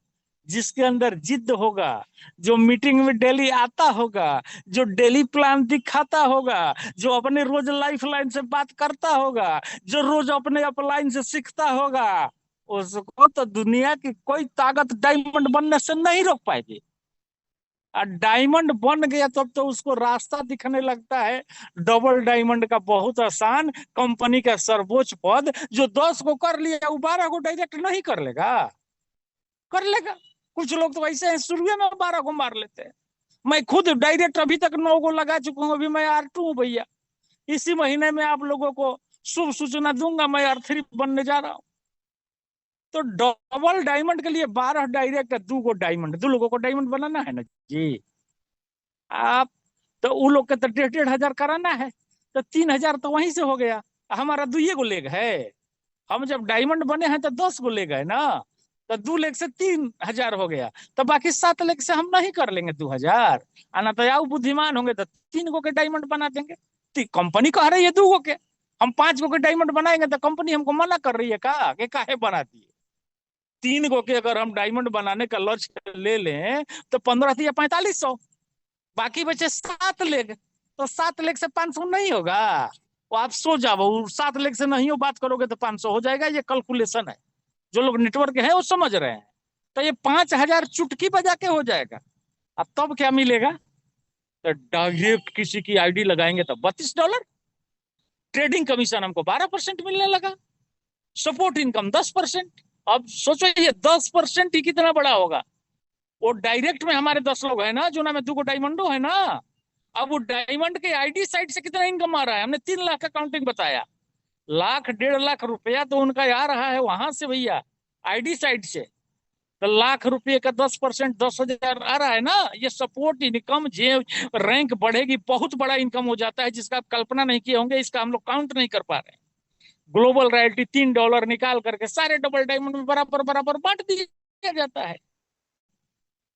जिसके अंदर जिद होगा, जो मीटिंग में डेली आता होगा, जो डेली प्लान दिखाता होगा, जो अपने रोज लाइफ लाइन से बात करता होगा, जो रोज अपने अपलाइन से सीखता होगा, उसको तो दुनिया की कोई ताकत डायमंड बनने से नहीं रोक पाएगी। और डायमंड बन गया तब तो उसको रास्ता दिखने लगता है डबल डायमंड का, बहुत आसान। कंपनी का सर्वोच्च पद जो 10 को कर लिया, वो 12 को डायरेक्ट नहीं कर लेगा, कर लेगा। कुछ लोग तो वैसे हैं, शुरू में 12 को मार लेते हैं। मैं खुद डायरेक्ट अभी तक 9 को लगा चुका हूं, अभी मैं R2 हूं भैया। इसी महीने में आप लोगों को शुभ सूचना दूंगा, मैं R3 बनने जा रहा हूं। तो डबल डायमंड के लिए 12 डायरेक्ट, 2 गो डायमंड, 2 लोगों को डायमंड बनाना है ना जी। आप तो उन लोग के तो 1,500 कराना है, तो 3,000 तो वहीं से हो गया। हमारा 2 गो लेग है, हम जब डायमंड बने हैं तो 10 गो लेग है ना, तो 2 लेग से 3,000 हो गया, तो बाकी 7 लेग से हम नहीं कर लेंगे 2,000। आना तो आओ बुद्धिमान होंगे तो 3 गो के डायमंड बना देंगे। तो कंपनी कह रही है 2 गो के, हम 5 गो के डायमंड बनाएंगे तो कंपनी हमको मना कर रही है का कि काहे बना दिए। 3 गो के अगर हम डायमंड बनाने का लक्ष्य ले लें तो 15 या 4500, बाकी बचे 7 लेग, तो 7 लेग से 500 नहीं होगा। वो आप सो जाओ, 7 लेग से नहीं हो बात करोगे तो 500 हो जाएगा। ये कैलकुलेशन है, जो लोग नेटवर्क है वो समझ रहे हैं। तो ये 5,000 चुटकी बजा के हो जाएगा। अब तब क्या मिलेगा, तो डायरेक्ट किसी की आईडी लगाएंगे तो $32, ट्रेडिंग कमीशन हमको 12% मिलने लगा, सपोर्ट इनकम 10%। अब सोचो ये 10% ही कितना बड़ा होगा। वो डायरेक्ट में हमारे 10 लोग है ना, जो ना में 2 गो डायमंडो है ना, अब वो डायमंड के आईडी साइड से कितना इनकम आ रहा है, हमने 3 लाख का काउंटिंग बताया, लाख 1.5 लाख रुपया तो उनका आ रहा है वहां से भैया, आईडी साइड से। तो लाख रुपये का 10%, 10,000 आ रहा है ना। ये सपोर्ट इनकम, जे रैंक बढ़ेगी बहुत बड़ा इनकम हो जाता है, जिसका आप कल्पना नहीं किए होंगे, इसका हम लोग काउंट नहीं कर पा रहे। ग्लोबल रॉयल्टी $3 निकाल करके सारे डबल डायमंड में बराबर बराबर बांट दिया जाता है,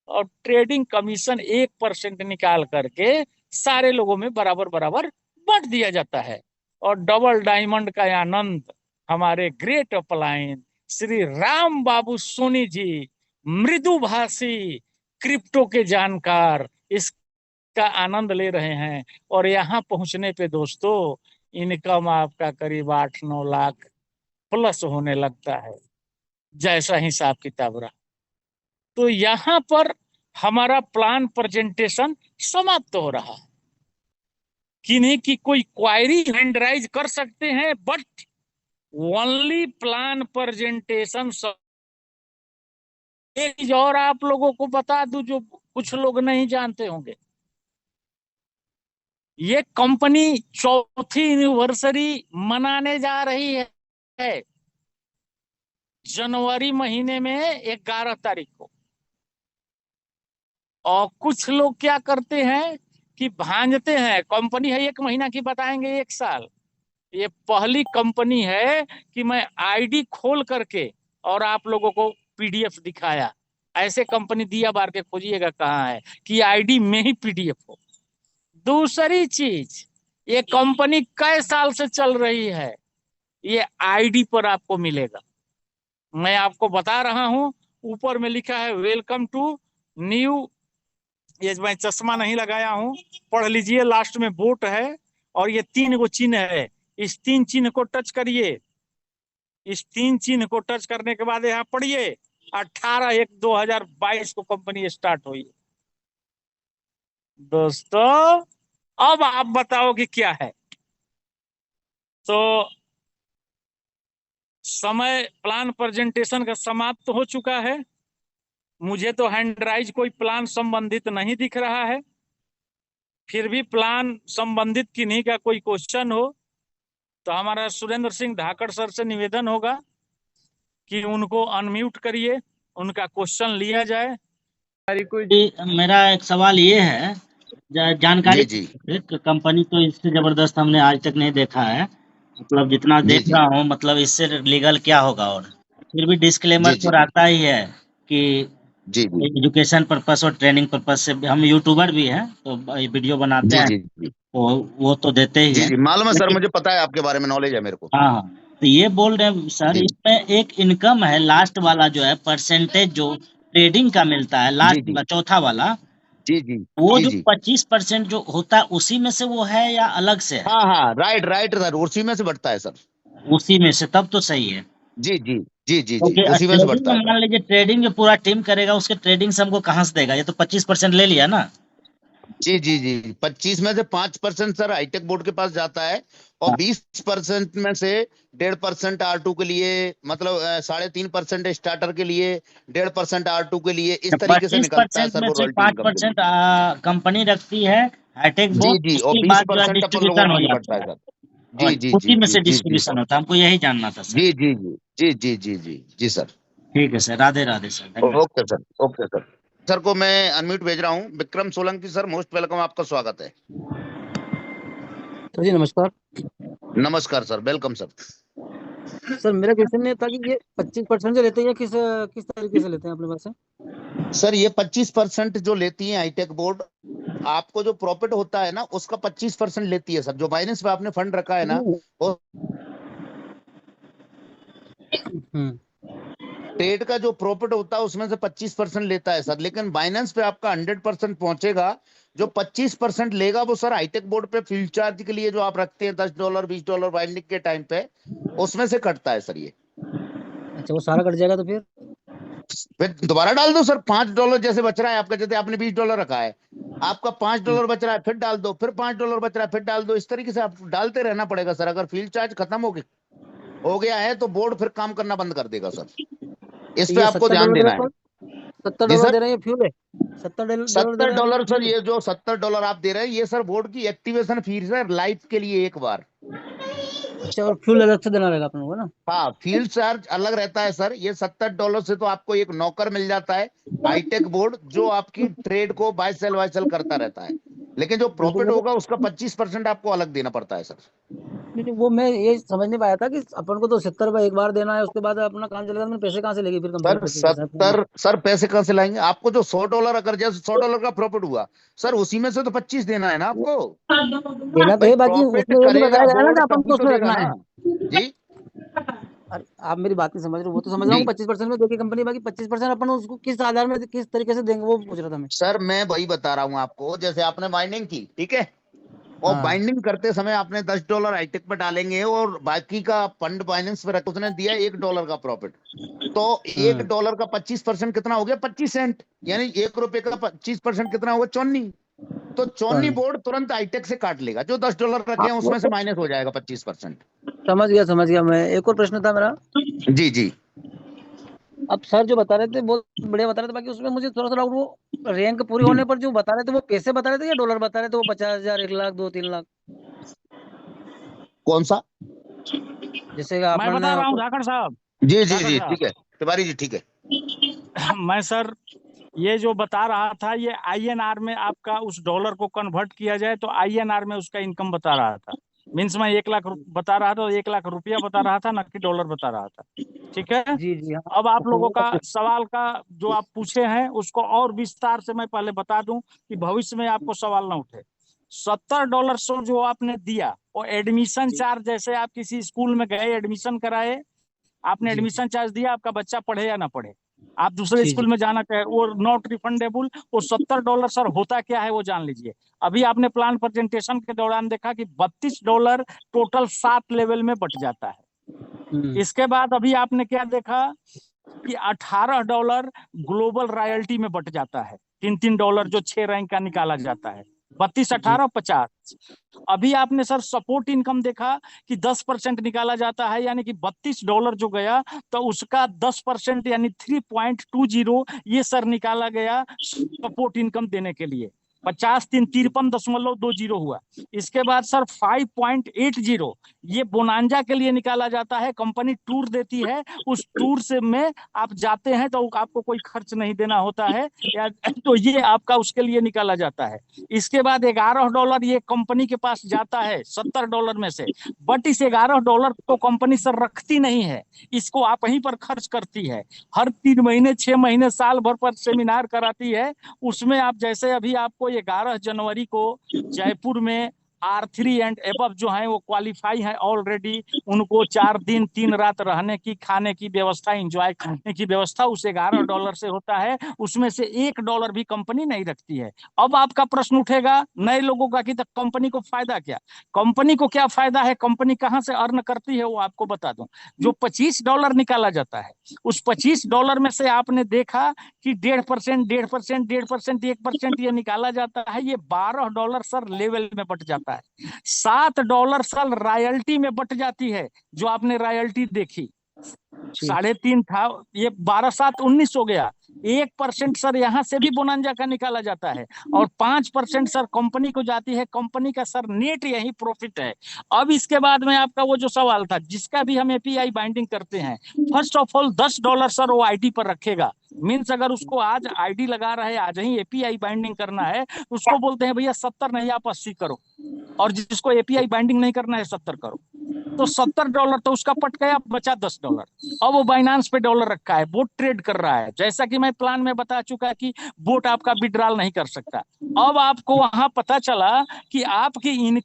और ट्रेडिंग कमीशन 1% निकाल करके सारे लोगों में बराबर बराबर बांट दिया जाता है। और डबल डायमंड का आनंद हमारे ग्रेट अपलाइन श्री राम बाबू सोनी जी, मृदुभाषी क्रिप्टो के जानकार, इसका आनंद ले रहे हैं। और यहाँ पहुंचने पे दोस्तों इनकम आपका करीब 8-9 लाख प्लस होने लगता है, जैसा हिसाब किताब रहा। तो यहाँ पर हमारा प्लान प्रेजेंटेशन समाप्त हो रहा है। किन्हीं की कोई क्वायरी हैंड राइज कर सकते हैं, बट ओनली प्लान प्रेजेंटेशन। एक चीज और आप लोगों को बता दूं जो कुछ लोग नहीं जानते होंगे, ये कंपनी 4वीं एनिवर्सरी मनाने जा रही है जनवरी महीने में 11 तारीख को। और कुछ लोग क्या करते हैं कि भांजते हैं, कंपनी है 1 महीना की, बताएंगे 1 साल। ये पहली कंपनी है कि मैं आईडी खोल करके और आप लोगों को पीडीएफ दिखाया। ऐसे कंपनी दिया बार के खोजिएगा कहाँ है कि आईडी में ही पीडीएफ हो। दूसरी चीज, ये कंपनी कई साल से चल रही है, ये आईडी पर आपको मिलेगा। मैं आपको बता रहा हूं, ऊपर में लिखा है वेलकम टू न्यू, ये मैं चश्मा नहीं लगाया हूं, पढ़ लीजिए, लास्ट में बोट है और ये 3 गो चिन्ह है। इस 3 चिन्ह को टच करिए, इस 3 चिन्ह को टच करने के बाद यहाँ पढ़िए 18/1/2022 को कंपनी स्टार्ट हुई। दोस्तों अब आप बताओ कि क्या है। तो समय प्लान प्रेजेंटेशन का समाप्त हो चुका है। मुझे तो हैंडराइज कोई प्लान संबंधित नहीं दिख रहा है, फिर भी प्लान संबंधित किन्हीं का कोई क्वेश्चन हो तो हमारा सुरेंद्र सिंह धाकड़ सर से निवेदन होगा कि उनको अनम्यूट करिए, उनका क्वेश्चन लिया जाए। मेरा एक सवाल ये है, जानकारी जी कंपनी तो इससे जबरदस्त हमने आज तक नहीं देखा है, मतलब जितना जी देख जी रहा हूँ, मतलब इससे लीगल क्या होगा। और फिर भी डिस्क्लेमर जी तो रहता ही है कि जी जी एजुकेशन पर्पस और ट्रेनिंग पर्पस से, हम यूट्यूबर भी हैं तो वीडियो बनाते जी हैं, जी जी तो वो तो देते ही जी हैं। जी मालूम है सर, लेकिन मुझे पता है, आपके बारे में नॉलेज है मेरे को। हाँ हाँ, तो ये बोल रहे हैं सर, जी इसमें एक इनकम है लास्ट वाला जो है परसेंटेज, जो ट्रेडिंग का मिलता है जी लास्ट जी चौथा वाला, जी जी वो जी जो जी 25% जो होता है उसी में से वो है या अलग से है? हाँ हाँ, राइट राइट सर, उसी में से बढ़ता है सर। उसी में से, तब तो सही है। जी जी जी जी जी क्योंकि उसी में से ट्रेडिंग बढ़ता में है सर। मान लीजिए, ट्रेडिंग जो पूरा टीम करेगा उसके ट्रेडिंग से हमको कहाँ से देगा? ये तो 25% ले लिया ना। जी जी जी 25 में से 5% सर हाईटेक बोर्ड के पास जाता है, और हाँ, 20% में से 1.5% R2 के लिए, मतलब 3.5% स्टार्टर के लिए, 1.5% R2 के लिए, इस तरीके से निकलता है 25% सर में वो से रॉयल्टी इनकम के लिए। 5% कंपनी रखती है हाईटेक जी बोर्ड जी, और उसके 20% बाद जो है अपन लोगों डिस्ट्रीब्यूशन को हो नहीं जाता पड़ता है है सर। और जी जी उसी जी में जी से जी जी डिस्ट्रीब्यूशन सर। होता है। हमको यही जानना था सर। जी जी जी जी जी जी जी जी सर। ठीक है सर, राधे राधे सर, धन्यवाद। Okay sir, okay sir. Sir को मैं अनम्यूट भेज रहा हूँ। Vikram Solanki sir, most welcome, आपका स्वागत है। सर जी नमस्कार। नमस्कार सर, वेलकम सर। सर मेरा क्वेश्चन ये था कि ये 25% जो लेते हैं या किस किस तरीके से लेते हैं अपने पास से? सर ये 25% जो लेती है हाईटेक बोर्ड, आपको जो प्रॉफिट होता है ना उसका 25% लेती है सर। जो बाइनेंस पे आपने फंड रखा है ना, वो हम्म। ट्रेड का जो प्रॉफिट होता है उसमें से 25% लेता है सर। लेकिन बाइनेंस पे आपका 100% पहुंचेगा। जो 25% लेगा वो सर हाईटेक बोर्ड पे फील्ड चार्ज के लिए जो आप रखते हैं $10 $20 बाइंडिंग के टाइम पे, उसमें से कटता है सर ये। अच्छा वो सारा कट जाएगा तो फिर दोबारा डाल दो सर। $5 जैसे बच रहा है आपका, जैसे आपने $20 रखा है, आपका $5 बच रहा है, फिर डाल दो, फिर $5 बच रहा है, फिर डाल दो। इस तरीके से आप डालते रहना पड़ेगा सर। अगर फील्ड चार्ज खत्म हो गया है तो बोर्ड फिर काम करना बंद कर देगा सर। इस तो पे ये आपको 70 ध्यान डॉलर दे देना रहे है। कौन? 70 जी डॉलर सर। दे रहे हैं, ये फ्यूल है? 70 डॉलर दे रहे हैं, ये $70 सर, फ्यूल है? ये जो $70 आप दे रहे हैं ये सर बोर्ड की एक्टिवेशन फीस है लाइफ के लिए एक बार। अच्छा और फ्यूल अलग से देना रहेगा अपन को ना? हाँ, फील्ड चार्ज अलग रहता है सर। ये $70 से तो आपको एक नौकर मिल जाता है हाईटेक बोर्ड, जो आपकी ट्रेड को बाय सेल करता रहता है। लेकिन जो बिल्कुल प्रॉफिट वो तो होगा उसका 25% आपको अलग देना पड़ता है सर। नहीं, वो मैं ये समझ नहीं पाया था कि अपन को तो 70 रुपये एक बार देना है, उसके बाद अपना काम चलेगा। तो पैसे कहाँ से लेगी फिर कंपनी सर 25%? 70 सर पैसे कहाँ से लाएंगे? आपको जो $100, अगर जैसे $100 का प्रॉफिट हुआ सर, उसी में से तो 25 देना है ना आपको। देना तो भाई है, बाकी प्रॉफिट उसमें ये नहीं करेगा बताया गया ना कि बोर्ड अपन को तभी तो उसमें देगा रखना ना। है। जी अरे आप मेरी बात नहीं समझ रहे, वो तो समझ रहा जी हूँ 25% में देगी कंपनी, बाकी 25% अपन उसको किस आधार में किस तरीके से देंगे वो पूछ रहा था मैं। सर, मैं वही बता रहा हूँ आपको। जैसे आपने बाइंडिंग की, ठीक है, और हाँ बाइंडिंग करते समय आपने $10 हाईटेक पे डालेंगे और बाकी का फंड फाइनेंस पे रख, उसने दिया $1 का प्रॉफिट, तो $1 का 25% कितना हो गया? 25 सेंट। यानी ₹1 का 25% कितना होगा? 54। तो 54 डन। बोर्ड तुरंत हाईटेक से काट लेगा। जो $10 रखे हाँ हैं वो उसमें से तो माइनस हो जाएगा 25%। समझ गया मैं। एक और प्रश्न था मेरा। जी जी। अब सर जो बता रहे थे बहुत बढ़िया बता रहे थे, बाकी उसमें मुझे थोड़ा सा डाउट, वो रैंक पूरी होने पर जो बता रहे थे वो पैसे बता रहे थे या डॉलर बता रहे थे? वो 50,000, 1 लाख, 2-3 लाख, कौन सा? जैसे मैं अपन बता रहा हूँ धाकड़ साहब। जी जी धाकड़ जी, साहब ठीक है तिवारी जी, ठीक है। मैं सर ये जो बता रहा था, ये आईएनआर में आपका उस डॉलर को कन्वर्ट किया जाए तो आईएनआर में उसका इनकम बता रहा था। मीन्स मैं 1 लाख बता रहा था, 1 लाख रुपया बता रहा था, न कि डॉलर बता रहा था। ठीक है। जी जी हाँ। अब आप लोगों का वो सवाल का जो आप पूछे हैं उसको और विस्तार से मैं पहले बता दूं कि भविष्य में आपको सवाल ना उठे। $70 सो जो आपने दिया वो एडमिशन चार्ज, जैसे आप किसी स्कूल में गए एडमिशन कराए, आपने जी एडमिशन चार्ज दिया, आपका बच्चा पढ़े या ना पढ़े, आप दूसरे जी स्कूल में जाना चाहे, वो नॉट रिफंडेबल। वो $70 सर होता क्या है वो जान लीजिए। अभी आपने प्लान प्रेजेंटेशन के दौरान देखा कि $32 टोटल 7 लेवल में बट जाता है। इसके बाद अभी आपने क्या देखा कि $18 ग्लोबल रॉयल्टी में बट जाता है। $3 जो 6 रैंक का निकाला जाता है, 32, जी 18, 50। अभी आपने सर सपोर्ट इनकम देखा कि 10% निकाला जाता है, यानी कि $32 जो गया तो उसका 10% यानी 3.20 ये सर निकाला गया सपोर्ट इनकम देने के लिए। 50 3 53.20 हुआ। इसके बाद सर 5.80 ये बोनांजा के लिए निकाला जाता है। कंपनी टूर देती है, उस टूर से में आप जाते हैं तो आपको कोई खर्च नहीं देना होता है, या तो ये आपका उसके लिए निकाला जाता है। इसके बाद $11 ये कंपनी के पास जाता है $70 में से, बट इस $11 को कंपनी सर रखती नहीं है, इसको आप वहीं पर खर्च करती है। हर 3 महीने 6 महीने साल भर पर सेमिनार कराती है। उसमें आप जैसे अभी आपको 11 जनवरी को जयपुर में R3 एंड एबव जो है वो क्वालिफाई है ऑलरेडी, उनको 4 दिन 3 रात रहने की, खाने की व्यवस्था, एंजॉय करने की व्यवस्था उस $11 से होता है। उसमें से $1 भी कंपनी नहीं रखती है। अब आपका प्रश्न उठेगा नए लोगों का कि कंपनी को फायदा क्या? कंपनी को क्या फायदा है, कंपनी कहां से अर्न करती है वो आपको बता दूं। जो $25 निकाला जाता है, उस $25 में से आपने देखा कि 1.5%, 1.5%, 1.5%, 1% ये निकाला जाता है। ये $12 सर लेवल में बट जाता है। $7 सर रॉयल्टी में बट जाती है, जो आपने रॉयल्टी देखी 3.5 था, ये 12 7 19 हो गया। 1% सर यहाँ से भी बोनांजा का निकाला जाता है, और 5% सर कंपनी को जाती है। कंपनी का सर नेट यही प्रॉफिट है। अब इसके बाद में आपका वो जो सवाल था, जिसका भी हम एपीआई बाइंडिंग करते हैं, फर्स्ट ऑफ ऑल $10 सर वो आईडी पर रखेगा। मीन्स अगर उसको आज आईडी लगा रहा है, आज ही एपीआई बाइंडिंग करना है, उसको बोलते हैं भैया 70 नहीं आप 80 करो, और जिसको एपीआई बाइंडिंग नहीं करना है 70 करो। तो $70 तो उसका पट गया, बचा $10। अब वो बाइनांस पे डॉलर रखा है, बोट ट्रेड कर रहा है। जैसा कि मैं प्लान में बता चुका कि बोट आपका विड्रॉल नहीं कर सकता। अब आपको वहां पता चला कि आपकी इन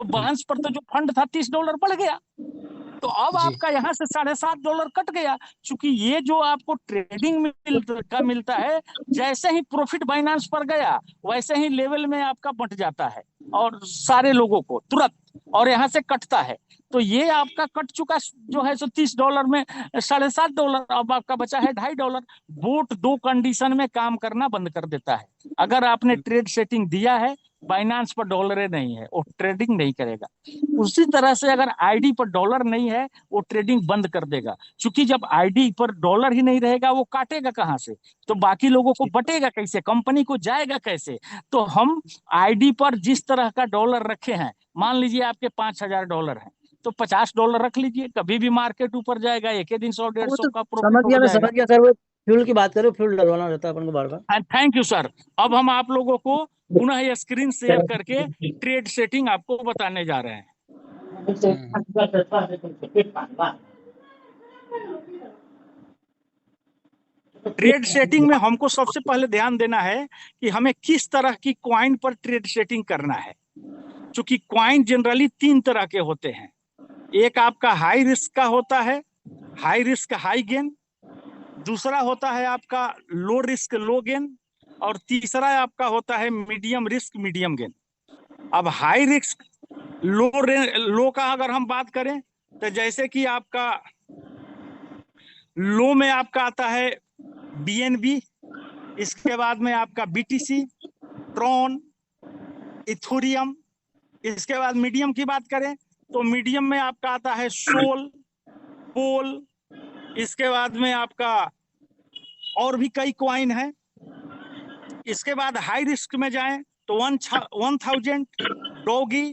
बांस पर तो जो फंड था $30 बढ़ गया, तो अब आपका यहाँ से $7.5 कट गया। चूंकि ये जो आपको ट्रेडिंग का मिलता है, जैसे ही प्रॉफिट बाइनांस पर गया वैसे ही लेवल में आपका बंट जाता है और सारे लोगों को तुरंत, और यहाँ से कटता है। तो ये आपका कट चुका जो है सो $30 में $7.5, अब आपका बचा है $2.5। बोट 2 कंडीशन में काम करना बंद कर देता है। अगर आपने ट्रेड सेटिंग दिया है, बाइनांस पर डॉलर नहीं है, वो ट्रेडिंग नहीं करेगा। उसी तरह से अगर आईडी पर डॉलर नहीं है, वो ट्रेडिंग बंद कर देगा। क्योंकि जब आईडी पर डॉलर ही नहीं रहेगा, वो काटेगा कहाँ से, तो बाकी लोगों को बटेगा कैसे, कंपनी को जाएगा कैसे। तो हम आईडी पर जिस तरह का डॉलर रखे हैं, मान लीजिए आपके $5000 है, तो $50 रख लीजिए। कभी भी मार्केट ऊपर जाएगा, एक ही दिन 100-150 का समझ प्रॉफिट गया, हो मैं जाएगा। समझ गया सर। वो फ्यूल की बात करो, फ्यूल डलवाना रहता है अपन को बार बार। Thank you sir. अब हम आप लोगों को पुनः स्क्रीन शेयर करके ट्रेड सेटिंग आपको बताने जा रहे हैं। ट्रेड सेटिंग में हमको सबसे पहले ध्यान देना है कि हमें किस तरह की क्वाइन पर ट्रेड सेटिंग करना है। क्योंकि क्वाइन जनरली 3 तरह के होते हैं। एक आपका हाई रिस्क का होता है, हाई रिस्क हाई गेन। दूसरा होता है आपका लो रिस्क लो गेन, और तीसरा आपका होता है मीडियम रिस्क मीडियम गेन। अब हाई रिस्क लो का अगर हम बात करें, तो जैसे कि आपका लो में आपका आता है बीएनबी, इसके बाद में आपका बीटीसी, ट्रॉन, इथेरियम। इसके बाद मीडियम की बात करें तो मीडियम में आपका आता है सोल, पोल। इसके बाद में आपका और भी कई क्वाइन है। इसके बाद हाई रिस्क में जाएं तो 1000, डॉगी,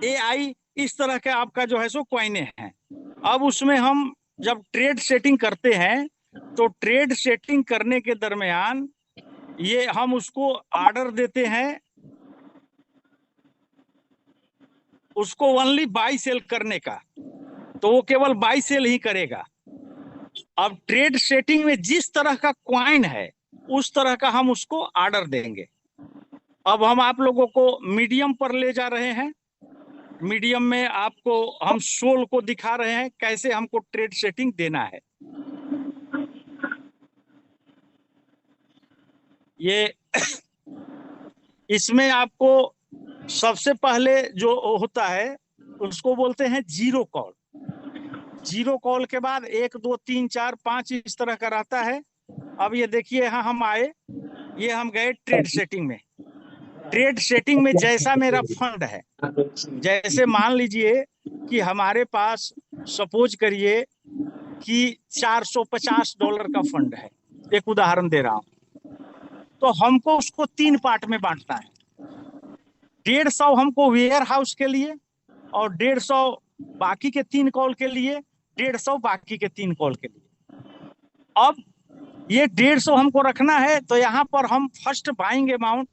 एआई, इस तरह के आपका जो है सो क्वाइने हैं। अब उसमें हम जब ट्रेड सेटिंग करते हैं, तो ट्रेड सेटिंग करने के दरमियान ये हम उसको ऑर्डर देते हैं, उसको ओनली बाई सेल करने का, तो वो केवल बाई सेल ही करेगा। अब ट्रेड सेटिंग में जिस तरह का क्वाइन है, उस तरह का हम उसको ऑर्डर देंगे। अब हम आप लोगों को मीडियम पर ले जा रहे हैं। मीडियम में आपको हम सोल को दिखा रहे हैं कैसे हमको ट्रेड सेटिंग देना है। ये इसमें आपको सबसे पहले जो होता है उसको बोलते हैं जीरो कॉल। जीरो कॉल के बाद 1 2 3 4 5 इस तरह का रहता है। अब ये देखिए, यहाँ हम आए, ये हम गए ट्रेड सेटिंग में। ट्रेड सेटिंग में जैसा मेरा फंड है, जैसे मान लीजिए कि हमारे पास सपोज करिए कि $450 का फंड है, एक उदाहरण दे रहा हूं, तो हमको उसको 3 पार्ट में बांटना है। 150 हमको वेयर हाउस के लिए, और 150 बाकी के 3 कॉल के लिए, 150 बाकी के 3 कॉल के लिए। अब ये 150 हमको रखना है, तो यहाँ पर हम फर्स्ट बाइंग अमाउंट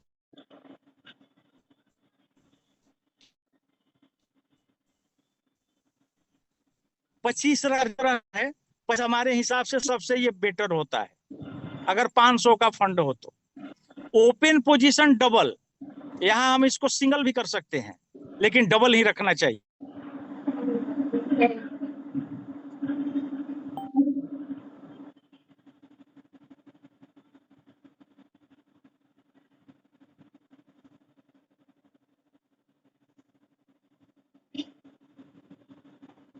$25 है, बस हमारे हिसाब से सबसे ये बेटर होता है अगर 500 का फंड हो तो। ओपन पोजीशन डबल, यहाँ हम इसको सिंगल भी कर सकते हैं, लेकिन डबल ही रखना चाहिए।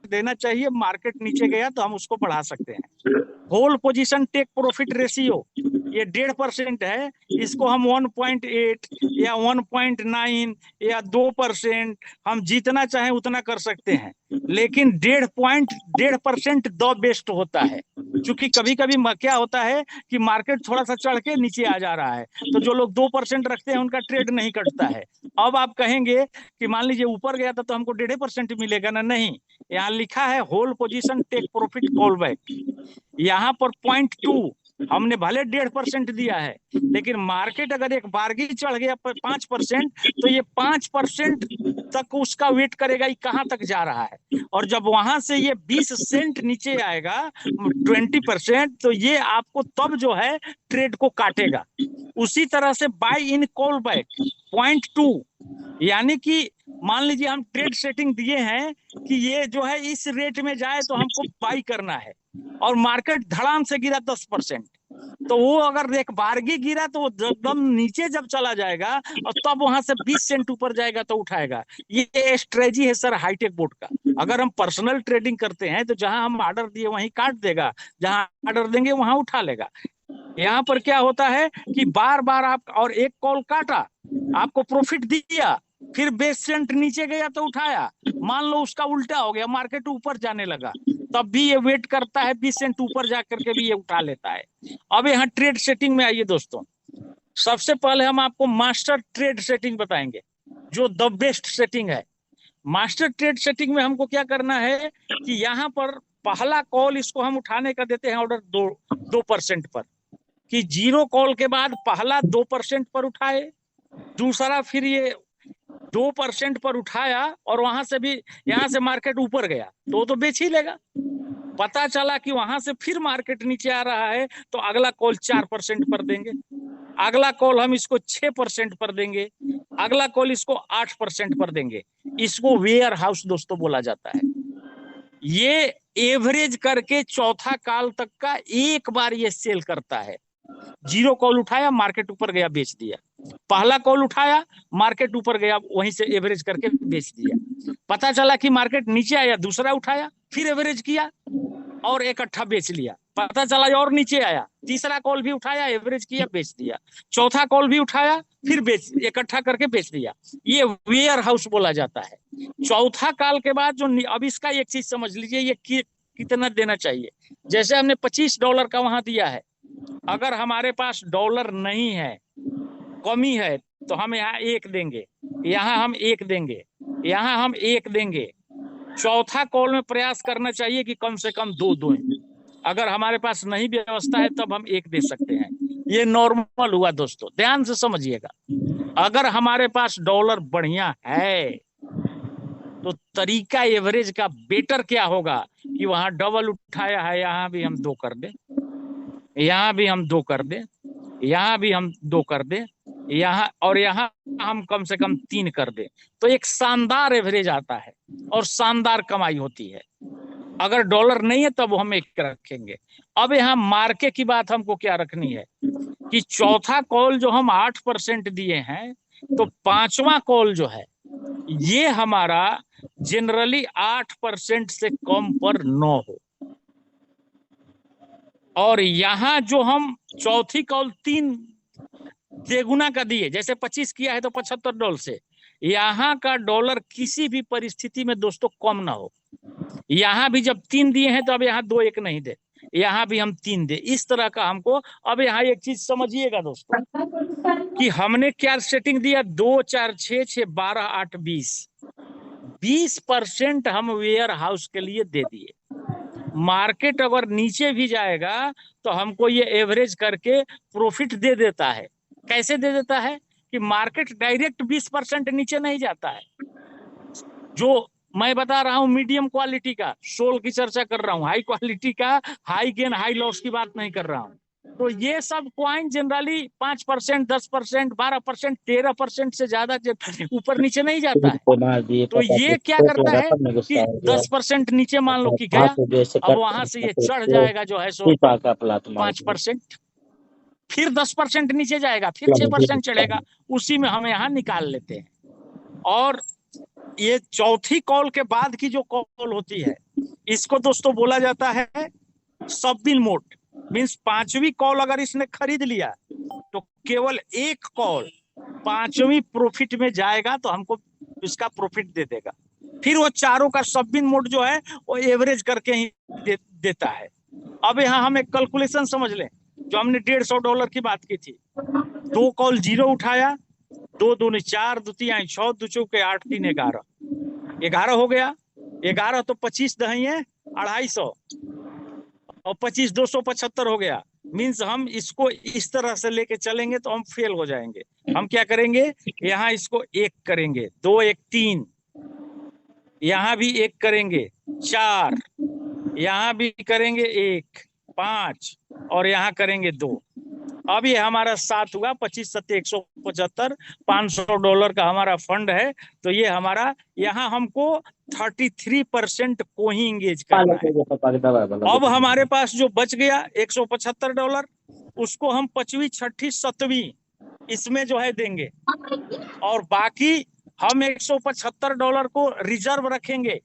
देना चाहिए, मार्केट नीचे गया तो हम उसको बढ़ा सकते हैं। Whole position take profit ratio ये 1.5% है, इसको हम 1.8 या 1.9 या 2%, हम जितना चाहें उतना कर सकते हैं, लेकिन 1.5% द बेस्ट होता है। क्योंकि कभी कभी क्या होता है कि मार्केट थोड़ा सा चढ़ के नीचे आ जा रहा है, तो जो लोग 2% रखते हैं उनका ट्रेड नहीं कटता है। अब आप कहेंगे कि मान लीजिए ऊपर गया था तो हमको 1.5% मिलेगा ना, नहीं, यहाँ लिखा है whole position take profit call back. यहाँ पर 0.2 हमने भले 1.5% दिया है, लेकिन मार्केट अगर एक बारगी चढ़ गया 5%, तो ये 5% तक उसका वेट करेगा, ये कहाँ तक जा रहा है। और जब वहां से ये 20 सेंट नीचे आएगा 20%, तो ये आपको तब जो है ट्रेड को काटेगा। उसी तरह से बाय इन कॉल बैक 0.2, यानी कि मान लीजिए हम ट्रेड सेटिंग दिए हैं कि ये जो है इस रेट में जाए तो हमको बाई करना है, और मार्केट धड़ाम से गिरा 10%, तो वो अगर एक बारगी गिरा तो वो एकदम नीचे जब चला जाएगा और तब वहां से 20 सेंट ऊपर जाएगा तो उठाएगा। ये स्ट्रेटजी है सर हाईटेक बोर्ड का। अगर हम पर्सनल ट्रेडिंग करते हैं तो जहां हम ऑर्डर दिए वहीं काट देगा, जहां ऑर्डर देंगे वहां उठा लेगा। यहाँ पर क्या होता है कि बार बार आप और एक कॉल काटा, आपको प्रॉफिट दिया, फिर 20 सेंट नीचे गया तो उठाया, मान लो उसका उल्टा हो गया, मार्केट ऊपर जाने लगा, तब भी ये वेट करता है 20 सेंट ऊपर जाकर के भी ये उठा लेता है। अब यहाँ ट्रेड सेटिंग में आइए दोस्तों, सबसे पहले हम आपको मास्टर ट्रेड सेटिंग बताएंगे जो द बेस्ट सेटिंग है। मास्टर ट्रेड सेटिंग में हमको क्या करना है कि यहाँ पर पहला कॉल इसको हम उठाने का देते हैं ऑर्डर 2% पर, कि 0 कॉल के बाद पहला 2% पर उठाए, दूसरा फिर ये 2% पर उठाया और वहां से भी यहाँ से मार्केट ऊपर गया तो बेच ही लेगा। पता चला कि वहां से फिर मार्केट नीचे आ रहा है तो अगला कॉल 4% पर देंगे, अगला कॉल हम इसको 6% पर देंगे, अगला कॉल इसको 8% पर देंगे। इसको वेयर हाउस दोस्तों बोला जाता है। ये एवरेज करके चौथा काल तक का एक बार ये सेल करता है। 0 कॉल उठाया, मार्केट ऊपर गया, बेच दिया, पहला कॉल उठाया, मार्केट ऊपर गया, वहीं से एवरेज करके बेच दिया। पता चला कि मार्केट नीचे आया, दूसरा उठाया, फिर एवरेज किया और इकट्ठा बेच लिया। पता चला और नीचे आया, तीसरा कॉल भी उठाया, एवरेज किया, बेच दिया, चौथा कॉल भी उठाया, फिर बेच इकट्ठा करके बेच दिया। ये वेयर हाउस बोला जाता है। चौथा काल के बाद जो, अब इसका एक चीज समझ लीजिए, ये कितना देना चाहिए। जैसे हमने $25 का वहां दिया है, अगर हमारे पास डॉलर नहीं है, कमी है, तो हम यहाँ 1 देंगे, यहाँ हम 1 देंगे, यहाँ हम 1 देंगे। चौथा कॉल में प्रयास करना चाहिए कि कम से कम 2 दें। अगर हमारे पास नहीं व्यवस्था है तब हम 1 दे सकते हैं। ये नॉर्मल हुआ दोस्तों, ध्यान से समझिएगा। अगर हमारे पास डॉलर बढ़िया है तो तरीका एवरेज का बेटर क्या होगा कि वहां डबल उठाया है, यहाँ भी हम 2 कर दें, यहाँ भी हम 2 कर दें, यहाँ भी हम 2 कर दें, यहाँ और यहाँ हम कम से कम 3 कर दें, तो एक शानदार एवरेज आता है और शानदार कमाई होती है। अगर डॉलर नहीं है तब हम 1 रखेंगे। अब यहाँ मार्के की बात हमको क्या रखनी है कि चौथा कॉल जो हम 8% दिए हैं, तो 5वां कॉल जो है ये हमारा जनरली 8% से कम पर न हो। और यहाँ जो हम चौथी कॉल 3 देगुना का दिए, जैसे 25 किया है तो $75 से, यहाँ का डॉलर किसी भी परिस्थिति में दोस्तों कम ना हो। यहाँ भी जब 3 दिए हैं तो अब यहाँ 2 1 नहीं दे, यहाँ भी हम 3 दे, इस तरह का हमको। अब यहाँ एक चीज समझिएगा दोस्तों कि हमने क्या सेटिंग दिया, 2 4 6 6 12 8 20% हम वेयर हाउस के लिए दे दिए। मार्केट अगर नीचे भी जाएगा तो हमको ये एवरेज करके प्रॉफिट दे देता है। कैसे दे देता है कि मार्केट डायरेक्ट 20% नीचे नहीं जाता है। जो मैं बता रहा हूं मीडियम क्वालिटी का सोल की चर्चा कर रहा हूं, हाई क्वालिटी का हाई गेन हाई लॉस की बात नहीं कर रहा हूं। तो ये सब कॉइन जनरली 5%, 10%, 12%, 13% से ज्यादा ऊपर नीचे नहीं जाता है। तो ये क्या करता है कि 10% नीचे मान लो कि गया, अब वहां से ये चढ़ जाएगा जो है सो 5%, फिर 10% नीचे जाएगा, फिर 6% चढ़ेगा, उसी में हम यहाँ निकाल लेते हैं। और ये चौथी कॉल के बाद की जो कॉल होती है, इसको दोस्तों बोला जाता है सबबिन मोड। मींस 5वीं कॉल अगर इसने खरीद लिया तो केवल 1 कॉल 5वीं प्रॉफिट में जाएगा तो हमको इसका प्रॉफिट दे देगा। फिर वो चारों का सबबिन मोड जो है वो एवरेज करके ही देता है। अब यहाँ हम एक कैलकुलेशन समझ लें, जो हमने $150 की बात की थी। 2 कॉल 0 उठाया, 2 दूनी 4, 2 तिहाई 6, 2 चौके 8, 3 11, 11 हो गया। 11 तो 25 दही है 250 और 25 275 हो गया। मीन्स हम इसको इस तरह से लेके चलेंगे तो हम फेल हो जाएंगे। हम क्या करेंगे, यहाँ इसको 1 करेंगे, 2 1 3, यहाँ भी 1 करेंगे 4, यहाँ भी करेंगे 1 5 और यहाँ करेंगे 2। अब ये हमारा 7 हुआ, 25 7 175, $500 का हमारा फंड है। तो ये हमारा, यहाँ हमको 33% को ही इंगेज करना है। अब हमारे पास जो बच गया $175, उसको हम 5वीं 6ठी 7वीं इसमें जो है देंगे, और बाकी हम $175 को रिजर्व रखेंगे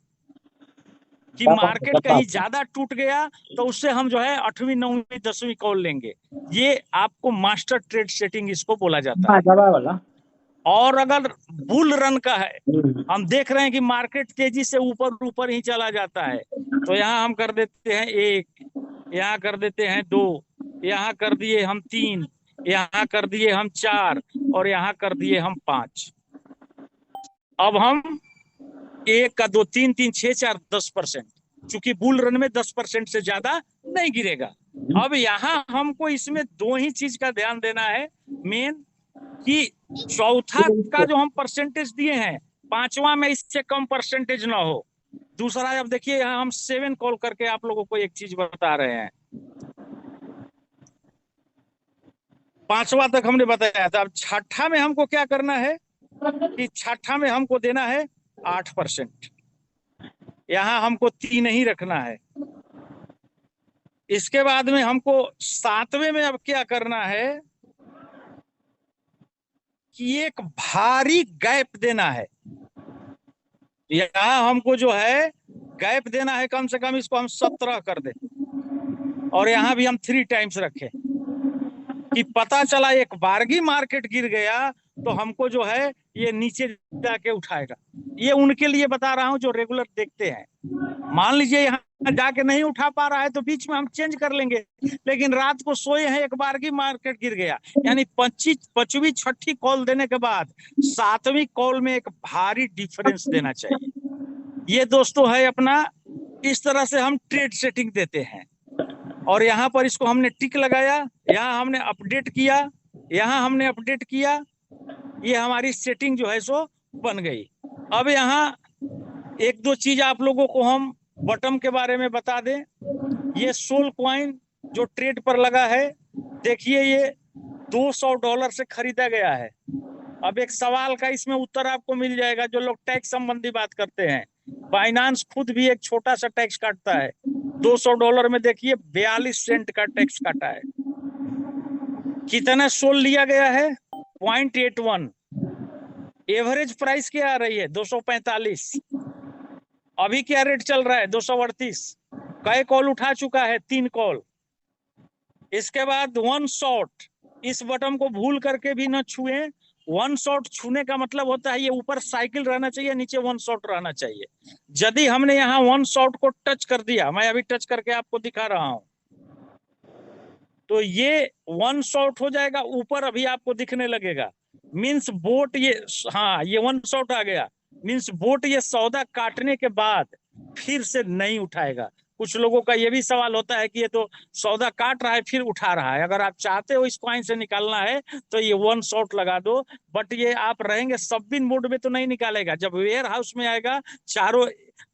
कि मार्केट कहीं ज्यादा टूट गया तो उससे हम जो है 8वीं 9वीं 10वीं कॉल लेंगे। ये आपको मास्टर ट्रेड सेटिंग इसको बोला जाता है। और अगर बुल रन का है, हम देख रहे हैं कि मार्केट तेजी से ऊपर ऊपर ही चला जाता है, तो यहाँ हम कर देते हैं 1, यहाँ कर देते हैं 2, यहाँ कर दिए हम 3, यहाँ कर दिए हम 4 और यहाँ कर दिए हम 5। अब हम 1 का 2 3 3 6 4 10%, चूंकि बुल रन में 10% से ज्यादा नहीं गिरेगा। अब यहाँ हमको इसमें 2 ही चीज का ध्यान देना है मेन, कि चौथा का जो हम परसेंटेज दिए हैं, 5वां में इससे कम परसेंटेज ना हो। दूसरा, अब देखिए यहाँ हम 7 कॉल करके आप लोगों को एक चीज बता रहे हैं, 5वां तक हमने बताया था। अब 6ठा में हमको क्या करना है कि 6ठा में हमको देना है 8%, यहाँ हमको 3 ही रखना है। इसके बाद में हमको 7वें में अब क्या करना है कि एक भारी गैप देना है। यहाँ हमको जो है गैप देना है, कम से कम इसको हम 17 कर दें, और यहाँ भी हम 3 टाइम्स रखें कि पता चला एक बारगी मार्केट गिर गया तो हमको जो है ये नीचे जाके उठाएगा। ये उनके लिए बता रहा हूं जो रेगुलर देखते हैं। मान लीजिए यहाँ जाके नहीं उठा पा रहा है तो बीच में हम चेंज कर लेंगे, लेकिन रात को सोए हैं, एक बार की मार्केट गिर गया, यानी 5वीं 6ठी कॉल देने के बाद 7वीं कॉल में एक भारी डिफरेंस देना चाहिए। ये दोस्तों है अपना, इस तरह से हम ट्रेड सेटिंग देते हैं। और यहाँ पर इसको हमने टिक लगाया, यहाँ हमने अपडेट किया, यहाँ हमने अपडेट किया, ये हमारी सेटिंग जो है सो बन गई। अब यहाँ 1-2 चीज आप लोगों को हम बॉटम के बारे में बता दें। ये सोल कॉइन जो ट्रेड पर लगा है, देखिए ये $200 से खरीदा गया है। अब एक सवाल का इसमें उत्तर आपको मिल जाएगा, जो लोग टैक्स संबंधी बात करते हैं। बाइनांस खुद भी एक छोटा सा टैक्स काटता है। $200 में देखिए 42 सेंट का टैक्स काटा है। कितना सोल लिया गया है? 0.81। एवरेज प्राइस क्या आ रही है? 245। अभी क्या रेट चल रहा है? 238। कई कॉल उठा चुका है? 3 कॉल। इसके बाद 1 शॉट, इस बटन को भूल करके भी न छुए। 1 शॉट छूने का मतलब होता है ये ऊपर साइकिल रहना चाहिए, नीचे 1 शॉट रहना चाहिए। यदि हमने यहाँ 1 शॉट को टच कर दिया, मैं अभी टच करके आपको दिखा रहा हूं, तो ये 1 शॉट हो जाएगा ऊपर, अभी आपको दिखने लगेगा। मींस बोट ये, हाँ ये 1 शॉट आ गया। मींस बोट ये सौदा काटने के बाद फिर से नहीं उठाएगा। कुछ लोगों का ये भी सवाल होता है कि ये तो सौदा काट रहा है फिर उठा रहा है। अगर आप चाहते हो इस कॉइन से निकालना है तो ये 1 शॉट लगा दो, बट ये आप रहेंगे सब-बिन मोड में तो नहीं निकालेगा। जब वेयर हाउस में आएगा, चारों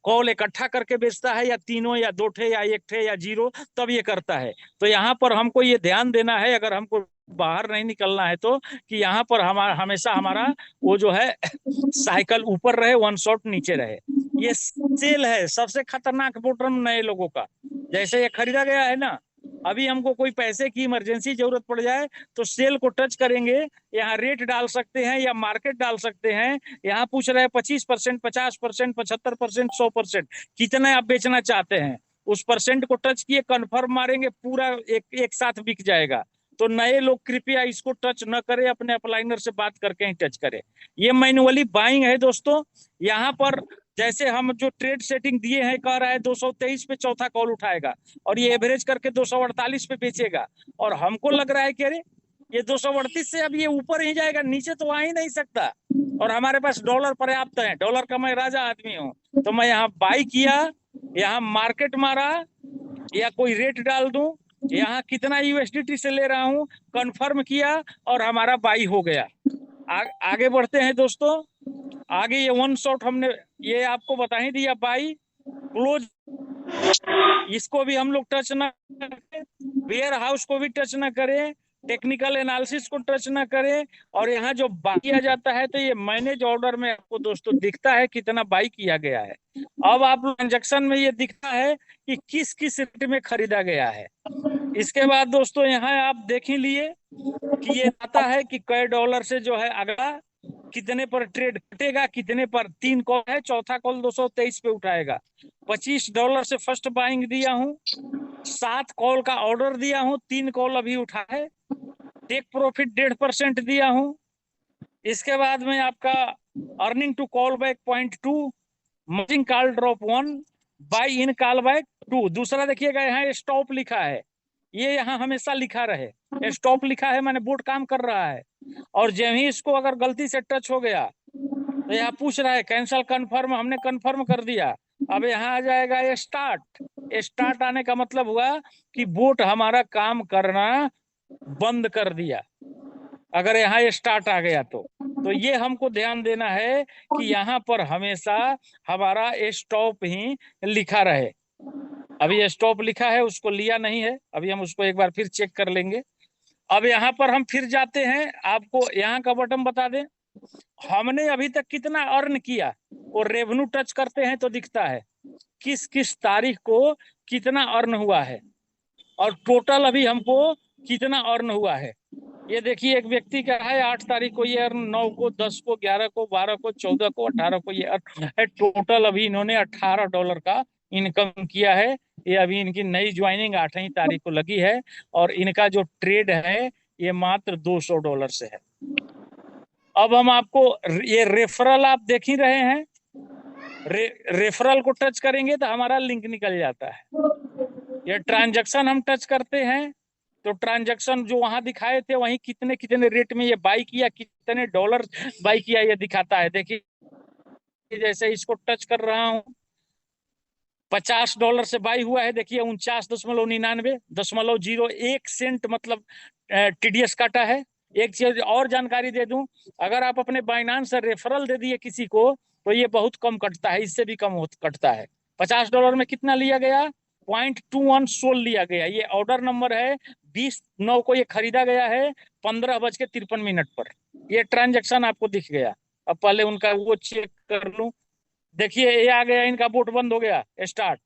कॉल इकट्ठा करके बेचता है, या तीनों या 2 ठे या 1 ठे या 0, तब ये करता है। तो यहाँ पर हमको ये ध्यान देना है, अगर हमको बाहर नहीं निकलना है तो, कि यहाँ पर हमेशा हमारा वो जो है साइकिल ऊपर रहे, 1 शॉट नीचे रहे। ये सेल है, सबसे खतरनाक बॉटम नए लोगों का। जैसे ये खरीदा गया है ना, अभी हमको कोई पैसे की इमरजेंसी जरूरत पड़ जाए तो सेल को टच करेंगे, यहाँ रेट डाल सकते हैं या मार्केट डाल सकते हैं। यहाँ पूछ रहे हैं 25%, 50%, 75%, 100%, कितने आप बेचना चाहते हैं। उस परसेंट को टच किए, कन्फर्म मारेंगे, पूरा एक साथ बिक जाएगा। तो नए लोग कृपया इसको टच न करें, अपने अपलाइनर से बात करके ही टच करें। ये मैन्युअली बाइंग है दोस्तों। यहाँ पर जैसे हम जो ट्रेड सेटिंग दिए हैं, कह रहा है 223 पे चौथा कॉल उठाएगा और ये एवरेज करके 248 पे बेचेगा, और हमको लग रहा है कि अरे ये 238 से अब ये ऊपर ही जाएगा, नीचे तो आ ही नहीं सकता, और हमारे पास डॉलर पर्याप्त है, डॉलर का मैं राजा आदमी हूँ, तो मैं यहाँ बाई किया, यहाँ मार्केट मारा, या कोई रेट डाल दूं, यहाँ कितना यूएसडीटी से ले रहा हूँ कंफर्म किया और हमारा बाई हो गया। आगे बढ़ते हैं दोस्तों। आगे ये वन शॉट हमने ये आपको बता ही दिया, बाई क्लोज, इसको भी हम लोग टच ना करें, वेयर हाउस को भी टच ना करें, टेक्निकल एनालिसिस को टच ना करें, और यहाँ जो बाई किया जाता है तो ये मैनेज ऑर्डर में आपको दोस्तों दिखता है कितना बाई किया गया है। अब आप ट्रांजेक्शन में ये दिखता है कि किस किस रेट में खरीदा गया है। इसके बाद दोस्तों यहाँ आप देख ही लिए कि ये आता है कि कै डॉलर से जो है अगला कितने पर ट्रेड कटेगा, कितने पर, 3 कॉल है, चौथा कॉल 223 पे उठाएगा। $25 से फर्स्ट बाइंग दिया हूँ, 7 कॉल का ऑर्डर दिया हूँ, 3 कॉल अभी उठा है, टेक प्रॉफिट 1.5% दिया हूँ। इसके बाद में आपका earning to call back 0.2, margin call drop 1, buy in call back 2। दूसरा देखिएगा यहाँ स्टॉप लिखा है, ये यहाँ हमेशा लिखा रहे, स्टॉप लिखा है माने बोर्ड काम कर रहा है, और जब ही इसको अगर गलती से टच हो गया तो यहाँ पूछ रहा है कैंसल कन्फर्म, हमने कन्फर्म कर दिया। अब यहाँ आ जाएगा ये स्टार्ट, स्टार्ट आने का मतलब हुआ कि बोट हमारा काम करना बंद कर दिया, अगर यहाँ ये स्टार्ट आ गया तो ये हमको ध्यान देना है कि यहाँ पर हमेशा हमारा स्टॉप ही लिखा रहे। अभी ये स्टॉप लिखा है, उसको लिया नहीं है, अभी हम उसको एक बार फिर चेक कर लेंगे। अब यहाँ पर हम फिर जाते हैं, आपको यहाँ का बटन बता दें, हमने अभी तक कितना अर्न किया, और रेवेन्यू टच करते हैं तो दिखता है किस किस तारीख को कितना अर्न हुआ है, और टोटल अभी हमको कितना अर्न हुआ है। ये देखिए एक व्यक्ति का है 8 तारीख को ये अर्न, 9 को, 10 को, 11 को, 12 को, 14 को, 18 को ये अर्न है। टोटल अभी इन्होंने $18 का इनकम किया है। ये अभी इनकी नई ज्वाइनिंग 8वीं तारीख को लगी है, और इनका जो ट्रेड है ये मात्र $200 से है। अब हम आपको ये रेफरल आप देख ही रहे हैं, रेफरल को टच करेंगे तो हमारा लिंक निकल जाता है। ये ट्रांजैक्शन हम टच करते हैं तो ट्रांजैक्शन जो वहां दिखाए थे वहीं कितने कितने रेट में ये बाई किया, कितने डॉलर बाई किया ये दिखाता है। देखिए जैसे इसको टच कर रहा हूं, $50 से बाई हुआ है, देखिए 49.99.01 सेंट मतलब टीडीएस काटा है। एक चीज और जानकारी दे दूं, अगर आप अपने बाइनांस से रेफरल दे दिए किसी को तो ये बहुत कम कटता है, इससे भी कम कटता है। $50 में कितना लिया गया, 0.21 सोल लिया गया। ये ऑर्डर नंबर है, 20/9 को ये खरीदा गया है 15:53 पर। ये ट्रांजेक्शन आपको दिख गया। अब पहले उनका वो चेक कर लूं, देखिए ये आ गया, इनका बोट बंद हो गया स्टार्ट।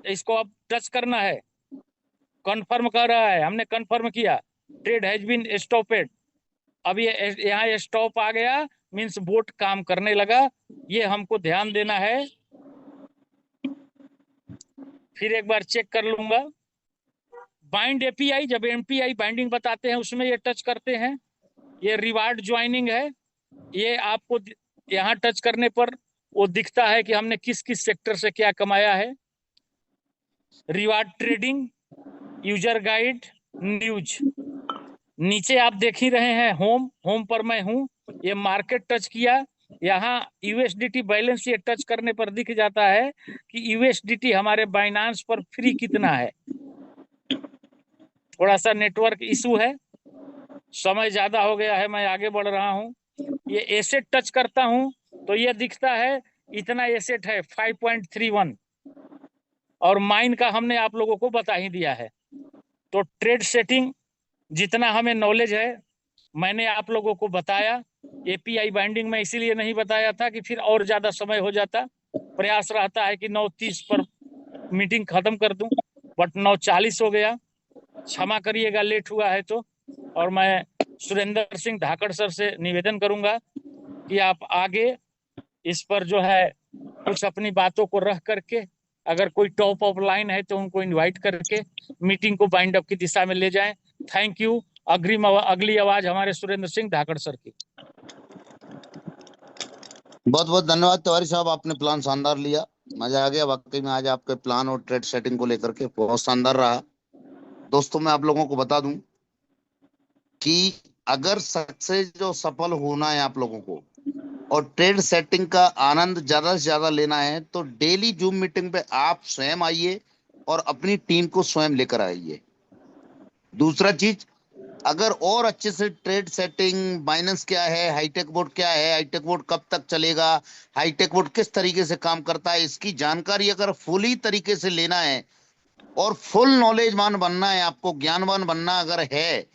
इसको अब टच करना है, कंफर्म कर रहा है, हमने कंफर्म किया, ट्रेड हैज बीन स्टॉपेड। अब ये यहाँ स्टॉप आ गया, मींस बोट काम करने लगा। ये हमको ध्यान देना है। फिर एक बार चेक कर लूंगा, बाइंड एपीआई, जब एमपीआई बाइंडिंग बताते हैं उसमें ये टच करते हैं। ये रिवार्ड ज्वाइनिंग है, ये आपको यहाँ टच करने पर वो दिखता है कि हमने किस किस सेक्टर से क्या कमाया है। Reward trading, user guide, news. नीचे आप देख ही रहे हैं होम पर मैं हूं। ये मार्केट टच किया, यहाँ यूएसडीटी बैलेंस ये टच करने पर दिख जाता है कि यूएसडीटी हमारे बाइनांस पर फ्री कितना है। थोड़ा सा नेटवर्क इशू है, समय ज्यादा हो गया है, मैं आगे बढ़ रहा हूँ। ये एसेट टच करता हूँ तो ये दिखता है इतना एसेट है 5.31, और माइन का हमने आप लोगों को बता ही दिया है। तो ट्रेड सेटिंग जितना हमें नॉलेज है मैंने आप लोगों को बताया। एपीआई बाइंडिंग में इसीलिए नहीं बताया था कि फिर और ज्यादा समय हो जाता। प्रयास रहता है कि 9:30 पर मीटिंग खत्म कर दूं, बट 9:40 हो गया, क्षमा करिएगा लेट हुआ है तो। और मैं सुरेंद्र सिंह धाकड़ सर से निवेदन करूंगा कि आप आगे इस पर जो है कुछ अपनी बातों को रख करके, अगर कोई टॉप ऑफ लाइन है तो उनको इनवाइट करके मीटिंग को बाइंड अप की दिशा में ले जाएं। Thank you. अगली आवाज हमारे सुरेंद्र सिंह धाकड़ सर की। बहुत बहुत धन्यवाद तिवारी साहब, आपने प्लान शानदार लिया, मजा आ गया वाकई में। आज आपके प्लान और ट्रेड सेटिंग को लेकर के बहुत शानदार रहा। दोस्तों मैं आप लोगों को बता दूं कि अगर सक्सेस जो सफल होना है आप लोगों को और ट्रेड सेटिंग का आनंद ज्यादा से ज्यादा लेना है, तो डेली जूम मीटिंग पे आप स्वयं आइए और अपनी टीम को स्वयं लेकर आइए। दूसरा चीज, अगर और अच्छे से ट्रेड सेटिंग, बाइनेंस क्या है, हाईटेक बोर्ड क्या है, हाईटेक बोर्ड कब तक चलेगा, हाईटेक बोर्ड किस तरीके से काम करता है, इसकी जानकारी अगर फुली तरीके से लेना है और फुल नॉलेजवान बनना है, आपको ज्ञानवान बनना अगर है,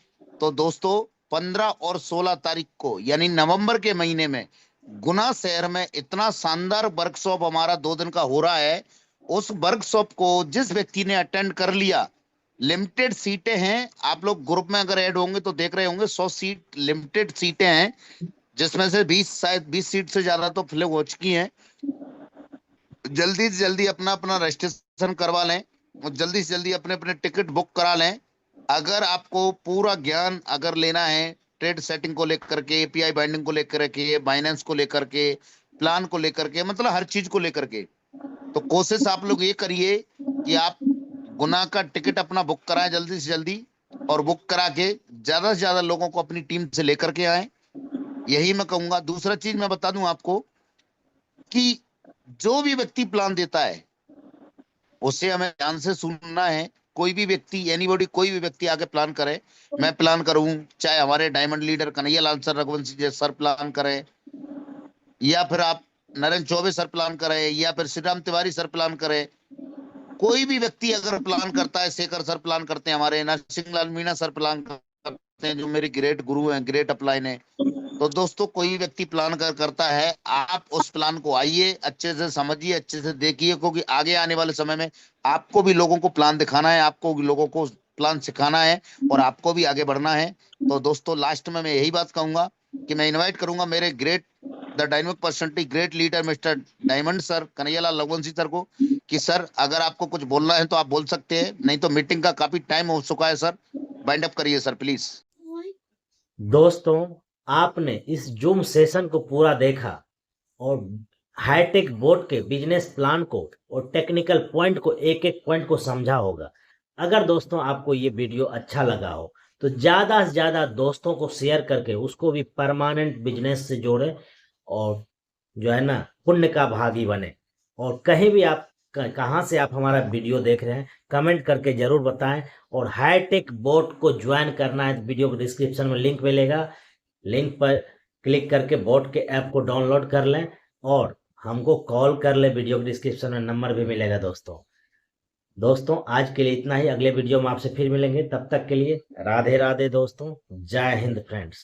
तो दोस्तों 15 और 16 तारीख को यानी नवंबर के महीने में गुना शहर में इतना शानदार वर्कशॉप हमारा 2 दिन का हो रहा है। उस वर्कशॉप को जिस व्यक्ति ने अटेंड कर लिया, लिमिटेड सीटें हैं, आप लोग ग्रुप में अगर ऐड होंगे तो देख रहे होंगे 100 सीट लिमिटेड सीटें हैं, जिसमें से 20 शायद 20 सीट से ज्यादा तो फिल हो चुकी हैं। जल्दी से जल्दी अपना अपना रजिस्ट्रेशन करवा लें और जल्दी से जल्दी अपने अपने टिकट बुक करा लें। अगर आपको पूरा ज्ञान अगर लेना है ट्रेड सेटिंग को लेकर के, एपीआई बाइंडिंग को लेकर के, बाइनेंस को लेकर के, प्लान को लेकर के, मतलब हर चीज को लेकर के, तो कोशिश आप लोग ये करिए कि आप गुना का टिकट अपना बुक कराएं जल्दी से जल्दी, और बुक करा के ज्यादा से ज्यादा लोगों को अपनी टीम से लेकर के आए, यही मैं कहूंगा। दूसरा चीज मैं बता दूं आपको कि जो भी व्यक्ति प्लान देता है उसे हमें ध्यान से सुनना है। कोई भी व्यक्ति, एनीबॉडी, कोई भी व्यक्ति आके प्लान करे, मैं प्लान करूं, चाहे हमारे diamond leader Kanhaiya Lal sir, Raghuvanshi जी सर प्लान करें, या फिर आप नरेंद्र चौबे सर प्लान करें, या फिर श्री राम तिवारी सर प्लान करें, कोई भी व्यक्ति अगर प्लान करता है, शेखर सर प्लान करते हैं, हमारे नरसिंह लाल मीणा सर प्लान करते हैं, जो मेरे ग्रेट गुरु हैं, ग्रेट अपलाइन है, तो दोस्तों कोई भी व्यक्ति प्लान करता है, आप उस प्लान को आइए, अच्छे से समझिए, अच्छे से देखिए, क्योंकि आगे आने वाले समय में आपको भी लोगों को प्लान दिखाना है, आपको भी लोगों को प्लान सिखाना है, और आपको भी आगे बढ़ना है। तो दोस्तों लास्ट में मैं यही बात कहूंगा कि मैं इन्वाइट करूंगा मेरे great the dynamic personality, great leader mister diamond sir, Kanhaiya Lal Raghuvanshi sir को, कि सर अगर आपको कुछ बोलना है तो आप बोल सकते हैं, नहीं तो मीटिंग का काफी टाइम हो चुका है सर, बाइंड अप करिए सर प्लीज। दोस्तों आपने इस जूम सेशन को पूरा देखा और हाईटेक बोर्ड के बिजनेस प्लान को और टेक्निकल पॉइंट को, एक एक पॉइंट को समझा होगा। अगर दोस्तों आपको ये वीडियो अच्छा लगा हो तो ज्यादा से ज्यादा दोस्तों को शेयर करके उसको भी परमानेंट बिजनेस से जोड़े और जो है ना पुण्य का भागी बने। और कहीं भी आप कहाँ से आप हमारा वीडियो देख रहे हैं कमेंट करके जरूर बताएं। और हाईटेक बोर्ड को ज्वाइन करना है तो वीडियो को डिस्क्रिप्शन में लिंक मिलेगा, लिंक पर क्लिक करके बोर्ड के ऐप को डाउनलोड कर लें और हमको कॉल कर ले, वीडियो के डिस्क्रिप्शन में नंबर भी मिलेगा। दोस्तों आज के लिए इतना ही, अगले वीडियो में आपसे फिर मिलेंगे, तब तक के लिए राधे राधे दोस्तों, जय हिंद फ्रेंड्स।